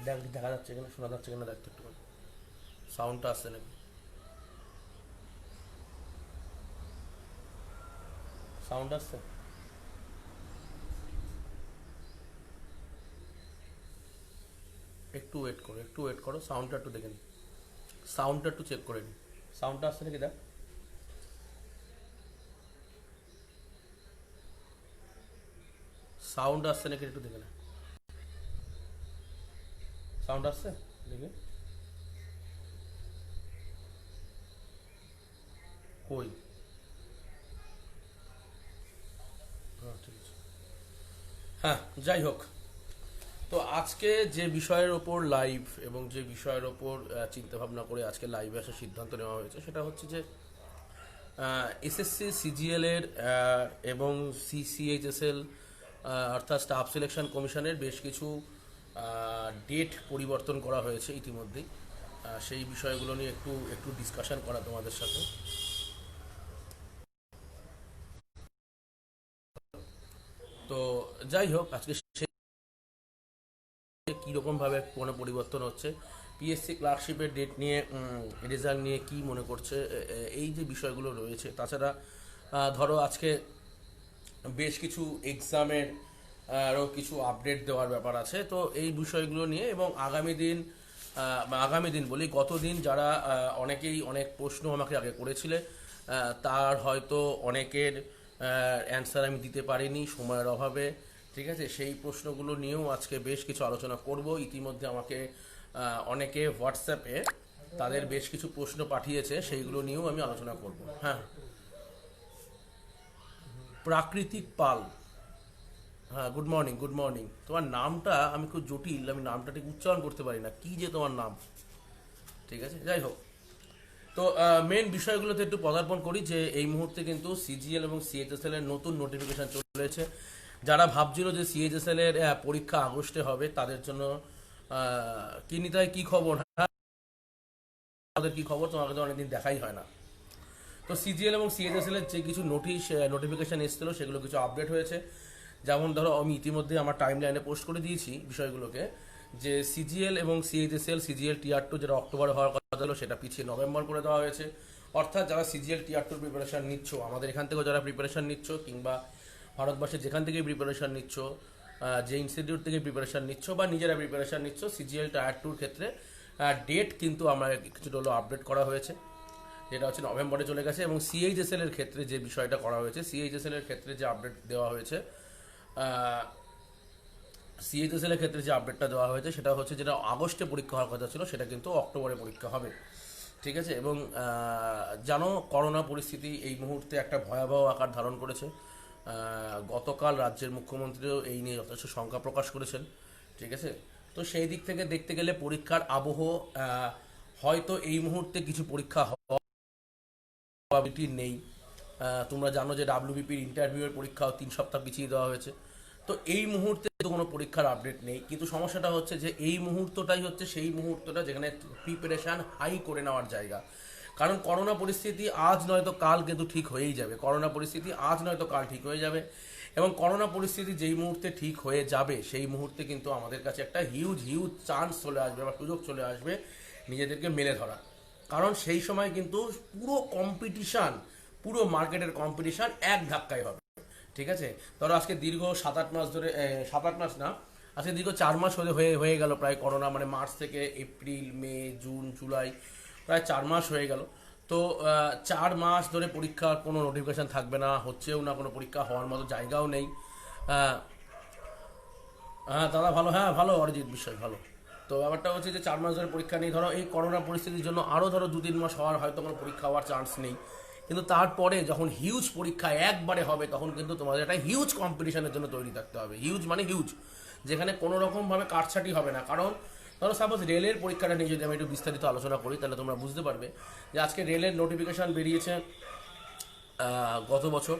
দেখ দেখা যাচ্ছে কিনা, শোনা যাচ্ছে কিনা দেখ তো একটু, সাউন্ডটা আসছে নাকি, সাউন্ড আসছে? একটু ওয়েট করো, একটু ওয়েট করো, সাউন্ডটা একটু দেখে নি, সাউন্ডটা একটু চেক করে নি, সাউন্ডটা আসছে নাকি দেখ, সাউন্ড আসছে নাকি একটু দেখে না, সাউন্ড আসছে দেখে, কই? হ্যাঁ ঠিক আছে। হ্যাঁ, যাই হোক, তো আজকে যে বিষয়ের ওপর লাইভ এবং যে বিষয়ের ওপর চিন্তা ভাবনা করে আজকে লাইভে আসার সিদ্ধান্ত নেওয়া হয়েছে সেটা হচ্ছে যে এসএসসি সিজিএল এর এবং সিসিএইচএসএল অর্থাৎ স্টাফ সিলেকশন কমিশনের বেশ কিছু ডেট পরিবর্তন করা হয়েছে ইতিমধ্যেই। সেই বিষয়গুলো নিয়ে একটু একটু ডিসকাশন করা তোমাদের সাথে। তো যাই হোক, আজকে কীরকমভাবে কোনো পরিবর্তন হচ্ছে, পিএসসি ক্লার্কশিপের ডেট নিয়ে, রেজাল্ট নিয়ে কি মনে করছে, এই যে বিষয়গুলো রয়েছে। তাছাড়া ধরো আজকে বেশ কিছু এক্সামের আরও কিছু আপডেট দেওয়ার ব্যাপার আছে, তো এই বিষয়গুলো নিয়ে এবং আগামী দিন বলি, গতদিন যারা অনেকেই অনেক প্রশ্ন আমাকে আগে করেছিলে, তার হয়তো অনেকের অ্যান্সার আমি দিতে পারিনি সময়ের অভাবে, ঠিক আছে। সেই প্রশ্নগুলো নিয়েও আজকে বেশ কিছু আলোচনা করব। ইতিমধ্যে আমাকে অনেকে হোয়াটসঅ্যাপে তাদের বেশ কিছু প্রশ্ন পাঠিয়েছে, সেইগুলো নিয়েও আমি আলোচনা করব। হ্যাঁ, প্রাকৃতিক পাল, হ্যাঁ, গুড মর্নিং, গুড মর্নিং। তোমার নামটা আমি খুব জটিল, আমি নামটা ঠিক উচ্চারণ করতে পারি না, কি যে তোমার নাম, ঠিক আছে, যাই হোক। তো মেন বিষয়গুলোতে একটু পদার্পণ করি যে এই মুহূর্তে কিন্তু সিজিএল এবং সিএইচএসএল এর নতুন নোটিফিকেশন চলেছে। যারা ভাবছিল যে সিএইচএসএল এর পরীক্ষা আগস্টে হবে তাদের জন্য কি নিতাই কি খবর, হ্যাঁ তাদের কি খবর, তোমাকে তো অনেকদিন দেখাই হয় না। তো সিজিএল এবং সিএইচএসএল এর যে কিছু নোটিফিকেশন এসেছিল সেগুলো কিছু আপডেট হয়েছে। যেমন ধরো আমি ইতিমধ্যে আমার টাইম লাইনে পোস্ট করে দিয়েছি বিষয়গুলোকে, যে সিজিএল এবং সিএইচএসএল, সিজিএল টিআর 2 যেটা অক্টোবরে হওয়ার কথা ছিল সেটা পিছিয়ে নভেম্বর করে দেওয়া হয়েছে। অর্থাৎ যারা সিজিএল টিআর 2 প্রিপারেশন নিচ্ছ, আমাদের এখান থেকেও যারা প্রিপারেশন নিচ্ছ, কিংবা ভারতবর্ষের যেখান থেকেই প্রিপারেশন নিচ্ছ, যে ইনস্টিটিউট থেকে প্রিপারেশন নিচ্ছ বা নিজেরা প্রিপারেশন নিচ্ছ, সিজিএল টিআর 2 ক্ষেত্রে ডেট কিন্তু আমরা কিছুটা হলো আপডেট করা হয়েছে, যেটা হচ্ছে নভেম্বরে চলে গেছে। এবং সিএইচএসএল এর ক্ষেত্রে যে বিষয়টা করা হয়েছে, সিএইচএসএল এর ক্ষেত্রে যে আপডেট দেওয়া হয়েছে, সিএইচএসএল এর ক্ষেত্রে যে আপডেটটা দেওয়া হয়েছে সেটা হচ্ছে যেটা আগস্টে পরীক্ষা হওয়ার কথা ছিল সেটা কিন্তু অক্টোবরে পরীক্ষা হবে, ঠিক আছে। এবং জানো করোনা পরিস্থিতি এই মুহূর্তে একটা ভয়াবহ আকার ধারণ করেছে। গতকাল রাজ্যের মুখ্যমন্ত্রীও এই নিয়ে যথেষ্ট শঙ্কা প্রকাশ করেছেন, ঠিক আছে। তো সেই দিক থেকে দেখতে গেলে পরীক্ষার আবহ হয়তো এই মুহূর্তে কিছু পরীক্ষা প্রবাবিলিটি নেই। তোমরা জানো যে ডাব্লিউবিপির ইন্টারভিউয়ের পরীক্ষাও 3 সপ্তাহ পিছিয়ে দেওয়া হয়েছে। তো এই মুহূর্তে তো কোনো পরীক্ষার আপডেট নেই, কিন্তু সমস্যাটা হচ্ছে যে এই মুহূর্তটাই হচ্ছে সেই মুহূর্তটা যেখানে প্রিপারেশান হাই করে নেওয়ার জায়গা। কারণ করোনা পরিস্থিতি আজ নয়তো কাল কিন্তু ঠিক হয়েই যাবে, করোনা পরিস্থিতি আজ নয়তো কাল ঠিক হয়ে যাবে। এবং করোনা পরিস্থিতি যেই মুহূর্তে ঠিক হয়ে যাবে সেই মুহূর্তে কিন্তু আমাদের কাছে একটা হিউজ হিউজ চান্স চলে আসবে বা সুযোগ চলে আসবে নিজেদেরকে মেলে ধরা। কারণ সেই সময় কিন্তু পুরো কম্পিটিশান, পুরো মার্কেটের কম্পিটিশান এক ধাক্কায় হবে, ঠিক আছে। ধরো আজকে দীর্ঘ 7-8 মাস ধরে, 7-8 মাস না, আজকে দীর্ঘ 4 মাস হয়ে গেল প্রায় করোনা, মানে মার্চ থেকে এপ্রিল, মে, জুন, জুলাই, প্রায় 4 মাস হয়ে গেল। তো 4 মাস ধরে পরীক্ষার কোনো নোটিফিকেশান থাকবে না, হচ্ছেও না, কোনো পরীক্ষা হওয়ার মতো জায়গাও নেই। আহ, হ্যাঁ দাদা ভালো, হ্যাঁ ভালো, অরিজিৎ বিষয় ভালো। তো ব্যাপারটা হচ্ছে যে 4 মাস ধরে পরীক্ষা নেই, ধরো এই করোনা পরিস্থিতির জন্য আরও ধরো 2-3 মাস হওয়ার হয়তো কোনো পরীক্ষা হওয়ার চান্স নেই। কিন্তু তারপরে যখন হিউজ পরীক্ষা একবারে হবে তখন কিন্তু তোমাদের একটা হিউজ কম্পিটিশনের জন্য তৈরি থাকতে হবে, হিউজ মানে হিউজ, যেখানে কোনো রকমভাবে কাটছাটি হবে না। কারণ ধরো সাপোজ রেলের পরীক্ষাটা নিয়ে যদি আমি একটু বিস্তারিত আলোচনা করি তাহলে তোমরা বুঝতে পারবে যে আজকে রেলের নোটিফিকেশান বেরিয়েছে গত বছর,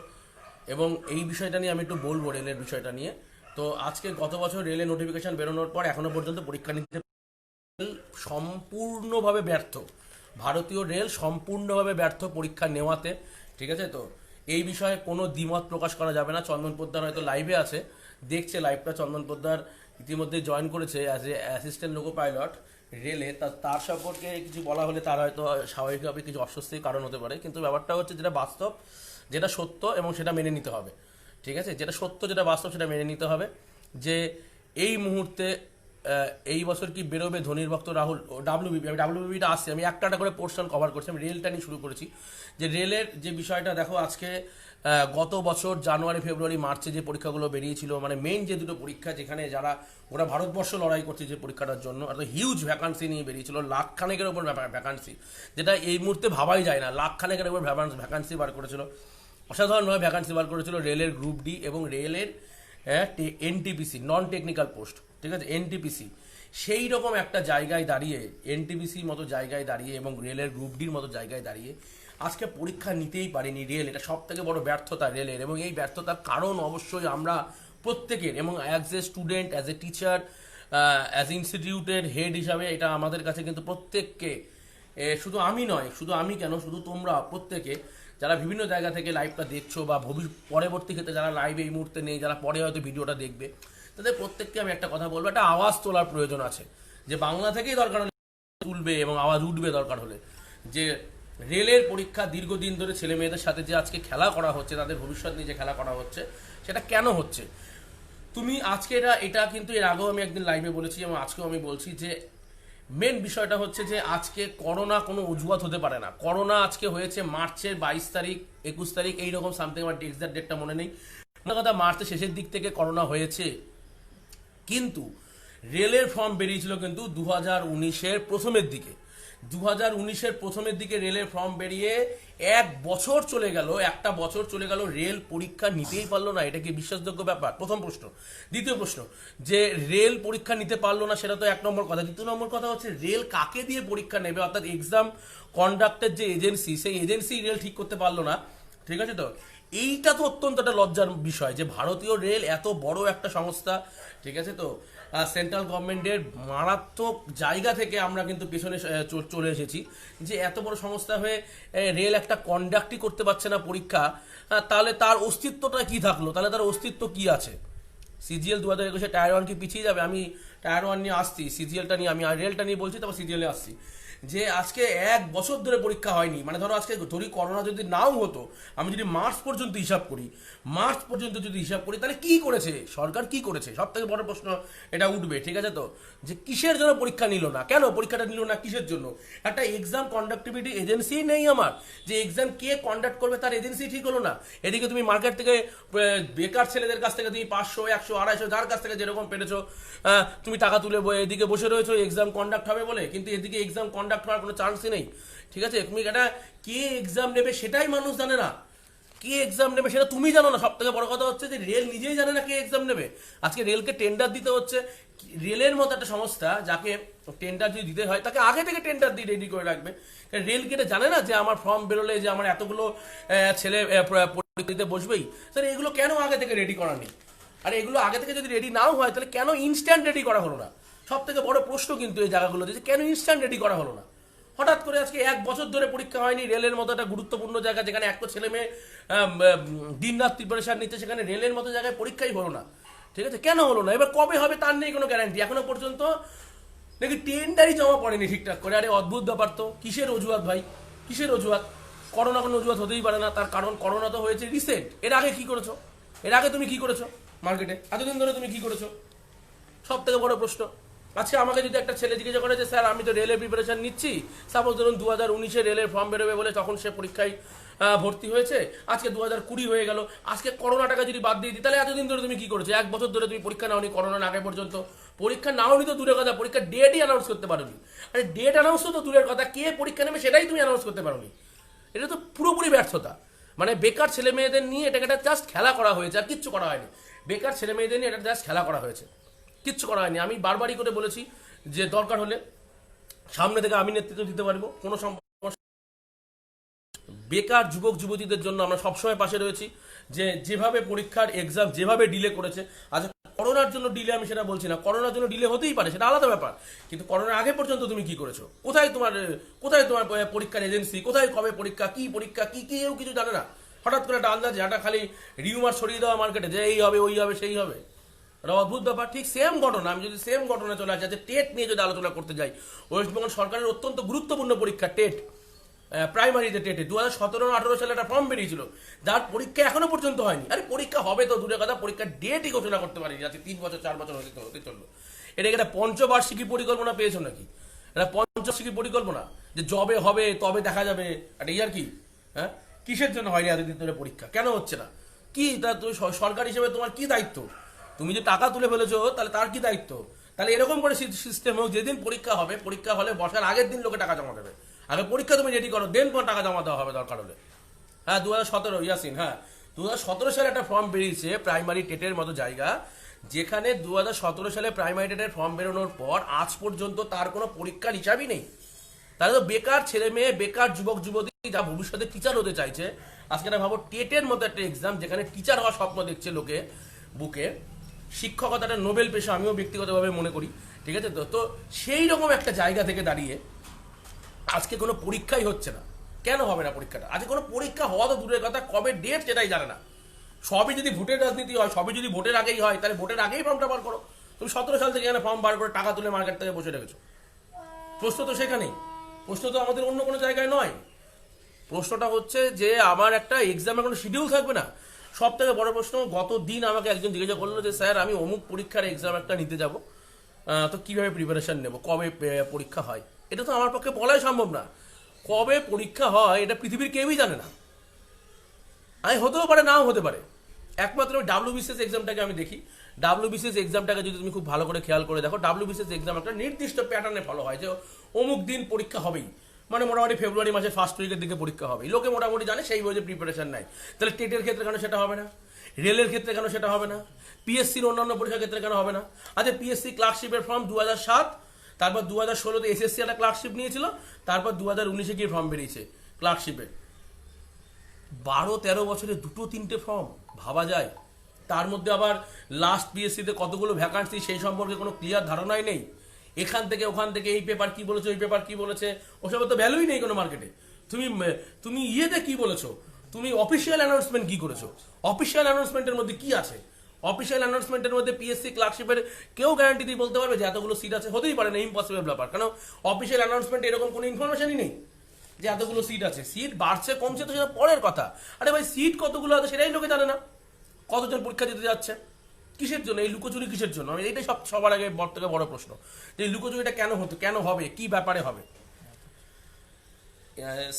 এবং এই বিষয়টা নিয়ে আমি একটু বলবো, রেলের বিষয়টা নিয়ে। তো আজকে গত বছর রেলের নোটিফিকেশান বেরোনোর পর এখনো পর্যন্ত পরীক্ষা নিতে সম্পূর্ণভাবে ব্যর্থ, ভারতীয় রেল সম্পূর্ণভাবে ব্যর্থ পরীক্ষা নেওয়াতে, ঠিক আছে। তো এই বিষয়ে কোনো দ্বিমত প্রকাশ করা যাবে না। চন্দন পোদ্দার হয়তো লাইভে আছে, দেখছে লাইভটা, চন্দন পোদ্দার ইতিমধ্যে জয়েন করেছে as a assistant loco pilot রেলে, তার সম্পর্কে কিছু বলা হলে তার হয়তো স্বাভাবিকভাবে কিছু অস্বস্তির কারণ হতে পারে, কিন্তু ব্যাপারটা হচ্ছে যেটা বাস্তব, যেটা সত্য এবং সেটা মেনে নিতে হবে। ঠিক আছে, যেটা সত্য যেটা বাস্তব সেটা মেনে নিতে হবে যে এই মুহূর্তে এই বছর কি বেরোবে ধোনির ভক্ত রাহুল ডাব্লিউবিপি। আমি ডাব্লিউবিপিটা আসছি, আমি একটা করে পোর্শন কভার করছি, আমি রেলটা নিয়ে শুরু করেছি। যে রেলের যে বিষয়টা দেখো, আজকে গত বছর জানুয়ারি ফেব্রুয়ারি মার্চে যে পরীক্ষাগুলো বেরিয়েছিল, মানে মেইন যে দুটো পরীক্ষা যেখানে যারা ওরা ভারতবর্ষ লড়াই করছে যে পরীক্ষাটার জন্য, এত হিউজ ভ্যাকান্সি নিয়ে বেরিয়েছিল, লাখখানেকের ওপর ভ্যাকান্সি, যেটা এই মুহূর্তে ভাবাই যায় না, লাখখানেকের ওপর ভ্যাকান্সি বার করেছিল, অসাধারণভাবে ভ্যাকান্সি বার করেছিল রেলের গ্রুপ ডি এবং রেলের এনটিপিসি নন টেকনিক্যাল পোস্ট। ঠিক আছে, এনটিপিসি সেই রকম একটা জায়গায় দাঁড়িয়ে, এনটিপিসির মতো জায়গায় দাঁড়িয়ে এবং রেলের গ্রুপ ডির মতো জায়গায় দাঁড়িয়ে আজকে পরীক্ষা নিতেই পারেনি রেল। এটা সব থেকে বড় ব্যর্থতা রেলের, এবং এই ব্যর্থতার কারণ অবশ্যই আমরা প্রত্যেকের, এবং as a student, as a teacher, as ইনস্টিটিউটের হেড হিসাবে এটা আমাদের কাছে কিন্তু প্রত্যেককে, শুধু আমি নয়, শুধু আমি কেন, শুধু তোমরা প্রত্যেকে যারা বিভিন্ন জায়গা থেকে লাইভটা দেখছো বা পরবর্তী ক্ষেত্রে যারা লাইভ এই মুহূর্তে নেই, যারা পরে হয়তো ভিডিওটা দেখবে, তাদের প্রত্যেককে আমি একটা কথা বলবো, একটা আওয়াজ তোলার প্রয়োজন আছে, যে বাংলা থেকেই দরকার হলে তুলবে এবং আওয়াজ উঠবে দরকার হলে, যে রেলের পরীক্ষা দীর্ঘদিন ধরে ছেলে মেয়েদের সাথে যে আজকে খেলা করা হচ্ছে, তাদের ভবিষ্যৎ নিয়ে যে খেলা করা হচ্ছে, সেটা কেন হচ্ছে। তুমি আজকে এটা কিন্তু এর আগেও আমি একদিন লাইভে বলেছি এবং আজকেও আমি বলছি যে মেন বিষয়টা হচ্ছে যে আজকে করোনা কোনো অজুহাত হতে পারে না। করোনা আজকে হয়েছে মার্চের 22 তারিখ 21 তারিখ এইরকম সামথিং, আমার এক্সাক্ট ডেটটা মনে নেই, কথা মার্চের শেষের দিক থেকে করোনা হয়েছে, কিন্তু রেলের ফর্ম বেরিয়েছিল কিন্তু 2019-এর প্রথমের দিকে। 2019-এর প্রথমের দিকে রেলের ফর্ম বেরিয়ে এক বছর চলে গেল, একটা বছর চলে গেল, রেল পরীক্ষা নিতেই পারলো না। এটা কি বিশ্বাসযোগ্য ব্যাপার? প্রথম প্রশ্ন। দ্বিতীয় প্রশ্ন, যে রেল পরীক্ষা নিতে পারলো না সেটা তো এক নম্বর কথা। দ্বিতীয় নম্বর কথা হচ্ছে রেল কাকে দিয়ে পরীক্ষা নেবে, অর্থাৎ এক্সাম কন্ডাক্টের যে এজেন্সি, সেই এজেন্সি রেল ঠিক করতে পারলো না। ঠিক আছে, তো এইটা তো অত্যন্ত একটা লজ্জার বিষয় যে ভারতীয় রেল এত বড় একটা সংস্থা, ঠিক আছে, তো সেন্ট্রাল গভর্নমেন্টের মারাত্মক জায়গা থেকে আমরা কিন্তু পেছনে চলে এসেছি, যে এত বড় সংস্থা হয়ে রেল একটা কন্ডাক্টই করতে পারছে না পরীক্ষা, তাহলে তার অস্তিত্বটা কি থাকলো, তাহলে তার অস্তিত্ব কি আছে। সিজিএল 2021-এ টায়ার 1 কি পিছিয়ে যাবে? আমি টায়ার 1 নিয়ে আসছি, সিজিএলটা নিয়ে, আমি রেলটা নিয়ে বলছি, তারপর সিজিএলে আসছি। যে আজকে এক বছর ধরে পরীক্ষা হয়নি, মানে ধরো আজকে ধরি করোনা যদি নাও হতো, আমি যদি মার্চ পর্যন্ত হিসাব করি, তাহলে কি করেছে সরকার, কি করেছে? সব থেকে বড় প্রশ্ন এটা উঠবে। ঠিক আছে, তো যে কিসের জন্য পরীক্ষা নিল না, কেন পরীক্ষাটা নিল না, কিসের জন্য? একটা এক্সাম কন্ডাক্টিভিটি এজেন্সি নেই আমার, যে এক্সাম কে কন্ডাক্ট করবে তার এজেন্সি ঠিক হলো না। এদিকে তুমি মার্কেট থেকে বেকার ছেলেদের কাছ থেকে তুমি 500, 100, 250 যার কাছ থেকে যেরকম পেরেছো তুমি টাকা তুলে এদিকে বসে রয়েছো এক্সাম কন্ডাক্ট হবে বলে, কিন্তু এদিকে এক্সাম কন্ডাক্ট হওয়ার কোনো চান্সই নেই। ঠিক আছে, তুমি এটা কে এক্সাম নেবে সেটাই মানুষ জানে না, কে এক্সাম নেবে সেটা তুমি জানো না। সব থেকে বড় কথা হচ্ছে যে রেল নিজেই জানে না কে এক্সাম নেবে। আজকে রেলকে টেন্ডার দিতে হচ্ছে, রেলের মতো একটা সংস্থা যাকে টেন্ডার যদি দিতে হয় তাকে আগে থেকে টেন্ডার দিয়ে রেডি করে রাখবে। রেল কি এটা জানে না যে আমার ফর্ম বেরোলে যে আমার এতগুলো ছেলে পরীক্ষা দিতে বসবেই? স্যার এগুলো কেন আগে থেকে রেডি করা নেই? আর এগুলো আগে থেকে যদি রেডি নাও হয় তাহলে কেন ইনস্ট্যান্ট রেডি করা হলো না? সব থেকে বড় প্রশ্ন কিন্তু এই জায়গাগুলোতে, যে কেন ইনস্ট্যান্ট রেডি করা হলো না? হঠাৎ করে আজকে এক বছর ধরে পরীক্ষা হয়নি, রেলের মতো একটা গুরুত্বপূর্ণ জায়গা যেখানে একটা ছেলে মেয়ে দিন রাত প্রিপারেশন নিচ্ছে, সেখানে রেলের মতো জায়গায় পরীক্ষাই হলো না। ঠিক আছে, কেন হলো না? এবার কবে হবে তার নেই কোনো গ্যারান্টি। এখনো পর্যন্ত নাকি টেন্ডারই জমা পড়েনি ঠিকঠাক করে। আরে অদ্ভুত ব্যাপার তো, কিসের অজুহাত ভাই, কিসের অজুহাত? করোনা কোনো অজুহাত হতেই পারে না, তার কারণ করোনা তো হয়েছে রিসেন্ট। এর আগে কি করেছো? এর আগে তুমি কি করেছো মার্কেটে? এতদিন ধরে তুমি কি করেছো? সব থেকে বড় প্রশ্ন। আজকে আমাকে যদি একটা ছেলে জিজ্ঞাসা করে যে স্যার আমি তো রেলের প্রিপারেশন নিচ্ছি, সাপোজ ধরুন 2019-এ রেলের ফর্ম বেরোবে বলে তখন সে পরীক্ষায় ভর্তি হয়েছে, আজকে 2020 হয়ে গেল, আজকে করোনাটাকে যদি বাদ দিয়ে দিই, তাহলে এতদিন ধরে তুমি কি করেছো? এক বছর ধরে তুমি পরীক্ষা নাওনি, করোনার আগে পর্যন্ত পরীক্ষা নাওনি তো দূরের কথা, পরীক্ষার ডেটই অ্যানাউন্স করতে পারোনি। আরে ডেট অ্যানাউন্স তো দূরের কথা, কে পরীক্ষা নেবে সেটাই তুমি অ্যানাউন্স করতে পারোনি। এটা তো পুরোপুরি ব্যর্থতা। মানে বেকার ছেলে মেয়েদের নিয়ে এটাকে একটা জাস্ট খেলা করা হয়েছে, আর কিচ্ছু করা হয়নি। বেকার ছেলে মেয়েদের নিয়ে এটা জাস্ট খেলা করা হয়েছে, কিচ্ছু করা হয়নি। আমি বারবারই করে বলেছি যে দরকার হলে সামনে থেকে আমি নেতৃত্ব দিতে পারবো, কোনো বেকার যুবক যুবতীদের জন্য আমরা সবসময় পাশে রয়েছি। যে যেভাবে পরীক্ষার এক্সাম যেভাবে ডিলে করেছে, আজ করোনার জন্য ডিলে আমি সেটা বলছি না, করোনার জন্য ডিলে হতেই পারে, সেটা আলাদা ব্যাপার, কিন্তু করোনার আগে পর্যন্ত তুমি কি করেছো? কোথায় তোমার পরীক্ষার এজেন্সি? কোথায় কবে পরীক্ষা, কি কেউ কিছু জানে না। হঠাৎ করে একটা আন্দাজ, একটা খালি রিউমার ছড়িয়ে দেওয়া মার্কেটে যে এই হবে, ওই হবে, সেই হবে। একটা অদ্ভুত ব্যাপার। ঠিক সেম ঘটনা, আমি যদি সেম ঘটনা চলে আসি, যে টেট নিয়ে যদি আলোচনা করতে যাই, ওয়েস্টবেঙ্গল সরকারের অত্যন্ত গুরুত্বপূর্ণ পরীক্ষা টেট, প্রাইমারিতে টেটে 2017-18 সালে একটা ফর্ম বেরিয়েছিল, যার পরীক্ষা এখনো পর্যন্ত হয়নি। আরে পরীক্ষা হবে তো দূরের কথা, পরীক্ষার ডেটই ঘোষণা করতে পারিনি, আজকে 3 বছর 4 বছর হতে চললো। এটা একটা পঞ্চবার্ষিকী পরিকল্পনা পেয়েছো নাকি? এটা পঞ্চবার্ষিকী পরিকল্পনা যে জবে হবে তবে দেখা যাবে, এটা আর কি? হ্যাঁ, কিসের জন্য হয়নি এতদিন ধরে পরীক্ষা? কেন হচ্ছে না? কি তা তুমি সরকার হিসেবে তোমার কি দায়িত্ব? তুমি যে টাকা তুলে ফেলেছো তাহলে তার কি দায়িত্ব? তাহলে এরকম করে সিস্টেম হোক, যেদিন পরীক্ষা হবে, পরীক্ষা হলে বসার আগের দিন লোকে টাকা জমা দেবে। আগে পরীক্ষা তুমি রেডি করো, দেন তোমার টাকা জমা দেওয়া হবে দরকার হলে। হ্যাঁ, 2017 ইয়াসিন, হ্যাঁ 2017 সালে একটা ফর্ম বেরিয়েছে প্রাইমারি টেটের মতো জায়গা, যেখানে 2017 সালে প্রাইমারি টেটের ফর্ম বেরোনোর পর আজ পর্যন্ত তার কোনো পরীক্ষার হিসাবই নেই। তাহলে তো বেকার ছেলে মেয়ে, বেকার যুবক যুবতী যা ভবিষ্যতে টিচার হতে চাইছে, আজকে একটা ভাবো টেটের মতো একটা এক্সাম যেখানে টিচার হওয়ার স্বপ্ন দেখছে লোকে বুকে, শিক্ষকতাটা নোবেল পেশা আমিও ব্যক্তিগতভাবে মনে করি, ঠিক আছে? তো তো সেই রকম একটা জায়গা থেকে দাঁড়িয়ে আজকে কোনো পরীক্ষাই হচ্ছে না। কেন হবে না পরীক্ষাটা? আজকে কোনো পরীক্ষা হওয়া তো দূরের কথা, কবে ডেট সেটাই জানে না। সবই যদি ভোটের রাজনীতি হয়, সবই যদি ভোটের আগেই হয়, তাহলে ভোটের আগেই ফর্মটা বার করো। তুমি 17 সাল থেকে এখানে ফর্ম বার করে টাকা তুলে মার্কেট থেকে বসে রেখেছো। প্রশ্ন তো সেখানেই, প্রশ্ন তো আমাদের অন্য কোনো জায়গায় নয়। প্রশ্নটা হচ্ছে যে আমার একটা এক্সামের কোনো শিডিউল থাকবে না। সব থেকে বড় প্রশ্ন, গত দিন আমাকে একজন জিজ্ঞাসা করলো যে স্যার আমি অমুক পরীক্ষার এক্সাম একটা নিতে যাব, তো কিভাবে প্রিপারেশন নেব, কবে পরীক্ষা হয়? এটা তো আমার পক্ষে বলাই সম্ভব না। কবে পরীক্ষা হয় এটা পৃথিবীর কেউই জানে না। আমি হতেও পারে, নাও হতে পারে। একমাত্র ডাব্লিউবিসিএস এক্সামটাকে আমি দেখি। ডাব্লিউবিসিএস এক্সামটাকে যদি তুমি খুব ভালো করে খেয়াল করে দেখো, ডাব্লিউবিসিএস এক্সাম একটা নির্দিষ্ট প্যাটার্নে ফলো হয় যে অমুক দিন পরীক্ষা হবেই, মানে মোটামুটি ফেব্রুয়ারি মাসের ফার্স্ট উইকের দিকে পরীক্ষা হবে, লোকে মোটামুটি জানে, সেই বইয়ে প্রিপারেশন নেয়। তাহলে টেটের ক্ষেত্রে কেন সেটা হবে না? রেলের ক্ষেত্রে কেন সেটা হবে না? পিএসসির অন্যান্য পরীক্ষার ক্ষেত্রে কেন হবে না? আচ্ছা, পিএসসি ক্লার্কশিপের ফর্ম 2007, তারপর 2016-তে এসএসসি একটা ক্লার্কশিপ নিয়েছিল, তারপর 2019-এ গিয়ে ফর্ম বেরিয়েছে ক্লার্কশিপের। 12-13 বছরে 2-3টে ফর্ম, ভাবা যায়? তার মধ্যে আবার লাস্ট পিএসসিতে কতগুলো ভ্যাকান্সি সেই সম্পর্কে কোনো ক্লিয়ার ধারণাই নেই। এখান থেকে ওখান থেকে এই পেপার কি বলেছে, ওই পেপার কি বলেছে, ওসবের তো ভ্যালুই নেই কোনো মার্কেটে। তুমি তুমি ইয়েতে কি বলেছো, তুমি অফিসিয়াল অ্যানাউন্সমেন্ট কি করেছো? অফিসিয়াল অ্যানাউন্সমেন্টের মধ্যে কি আছে? অফিসিয়াল অ্যানাউন্সমেন্টের মধ্যে পিএসসি ক্লার্কশিপের কেউ গ্যারান্টি দিয়ে বলতে পারবে যে এতগুলো সিট আছে? হতেই পারে না, ইম্পসিবল ব্যাপার। কারণ অফিসিয়াল অ্যানাউন্সমেন্টে এরকম কোনো ইনফরমেশনই নেই যে এতগুলো সিট আছে। সিট বাড়ছে কমছে তো সেটা পরের কথা। আরে ভাই, সিট কতগুলো আছে সেটাই লোকে জানে না। কতজন পরীক্ষা দিতে যাচ্ছে, কিসের জন্য এই লুকোচুরি, কিসের জন্য? আমি এইটাই সবার আগে থেকে বড় প্রশ্ন, যে এই লুকোচুরিটা কেন হতো, কেন হবে, কি ব্যাপারে হবে?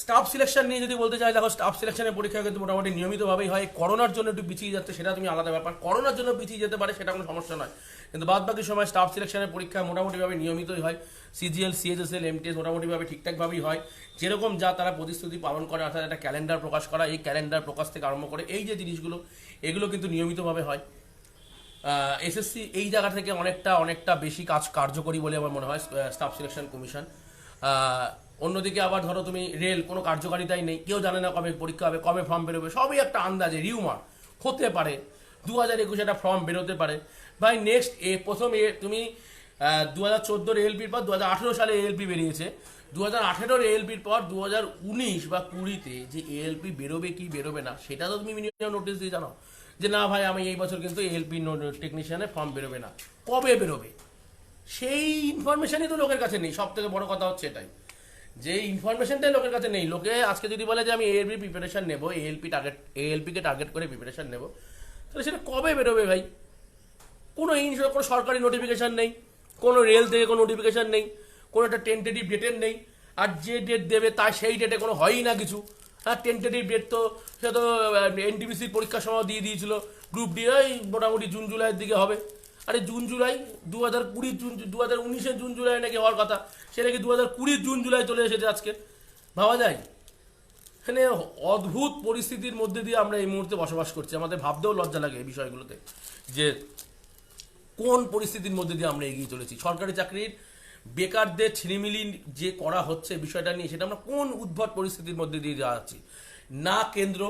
স্টাফ সিলেকশন নিয়ে যদি বলতে চাই, দেখো স্টাফ সিলেকশনের পরীক্ষা কিন্তু মোটামুটি নিয়মিতভাবেই হয়। করোনার জন্য একটু পিছিয়ে যাচ্ছে, সেটা তুমি আলাদা ব্যাপার। করোনার জন্য পিছিয়ে যেতে পারে, সেটা কোনো সমস্যা নয়, কিন্তু বাদ বাকি সময় স্টাফ সিলেকশনের পরীক্ষা মোটামুটিভাবে নিয়মিতই হয়। সিজিএল, সিএইচএসএল, এমটিএস মোটামুটিভাবে ঠিকঠাকভাবেই হয়। যেরকম যা তারা প্রতিশ্রুতি পালন করে, অর্থাৎ একটা ক্যালেন্ডার প্রকাশ করা, এই ক্যালেন্ডার প্রকাশ থেকে আরম্ভ করে এই যে জিনিসগুলো, এগুলো কিন্তু নিয়মিতভাবে হয়। এসএসসি এই জায়গা থেকে অনেকটা বেশি কার্যকরী বলে আমার মনে হয় স্টাফ সিলেকশন কমিশন। অন্যদিকে আবার ধরো তুমি রেল, কোনো কার্যকারিতাই নেই, কেউ জানে না কবে পরীক্ষা হবে, কবে ফর্ম বেরোবে, সবই একটা আন্দাজে, রিউমার। হতে পারে 2021 একটা ফর্ম বেরোতে পারে। ভাই নেক্সট প্রথম তুমি 2014 এএলপির পর 2018 সালে এএলপি বেরিয়েছে। 2018 এএলপির পর 2019 বা 20-তে যে এএলপি বেরোবে কি বেরোবে না, সেটা তো তুমি মিনিমাম নোটিস দিয়ে জানো যে না ভাই, আমি এই বছর কিন্তু এএলপি টেকনিশিয়ানের ফর্ম বেরোবে না। কবে বেরোবে সেই ইনফরমেশনই তো লোকের কাছে নেই। সব থেকে বড় কথা হচ্ছে এটাই, যে ইনফরমেশনটাই লোকের কাছে নেই। লোকে আজকে যদি বলে যে আমি এএলপি প্রিপারেশন নেবো, এএলপিকে টার্গেট করে প্রিপারেশন নেবো, তাহলে সেটা কবে বেরোবে ভাই? কোনো কোনো সরকারি নোটিফিকেশান নেই, কোনো রেল থেকে কোনো নোটিফিকেশান নেই, কোনো একটা টেন্টেটিভ ডেটের নেই। আর যে ডেট দেবে তার সেই ডেটে কোনো হয়ই না কিছু। হ্যাঁ, টেন্টেটিভ ডেট তো সে তো এনটিপিসির পরীক্ষার সময় দিয়ে দিয়েছিল, গ্রুপ ডি মোটামুটি জুন জুলাইয়ের দিকে হবে। আরে জুন জুলাই 2019-এর জুন জুলাই নাকি হওয়ার কথা, সে নাকি 2020 জুন জুলাই চলে এসেছে আজকে। ভাবা যায়? এখানে অদ্ভুত পরিস্থিতির মধ্যে দিয়ে আমরা এই মুহূর্তে বসবাস করছি। আমাদের ভাবতেও লজ্জা লাগে এই বিষয়গুলোতে, যে কোন পরিস্থিতির মধ্যে দিয়ে আমরা এগিয়ে চলেছি। সরকারি চাকরির বেকারদের ছিনিমিলি যে করা হচ্ছে বিষয়টা নিয়ে, সেটা আমরা কোন উদ্ভট পরিস্থিতির মধ্যে দিয়ে যাচ্ছি। না কেন্দ্র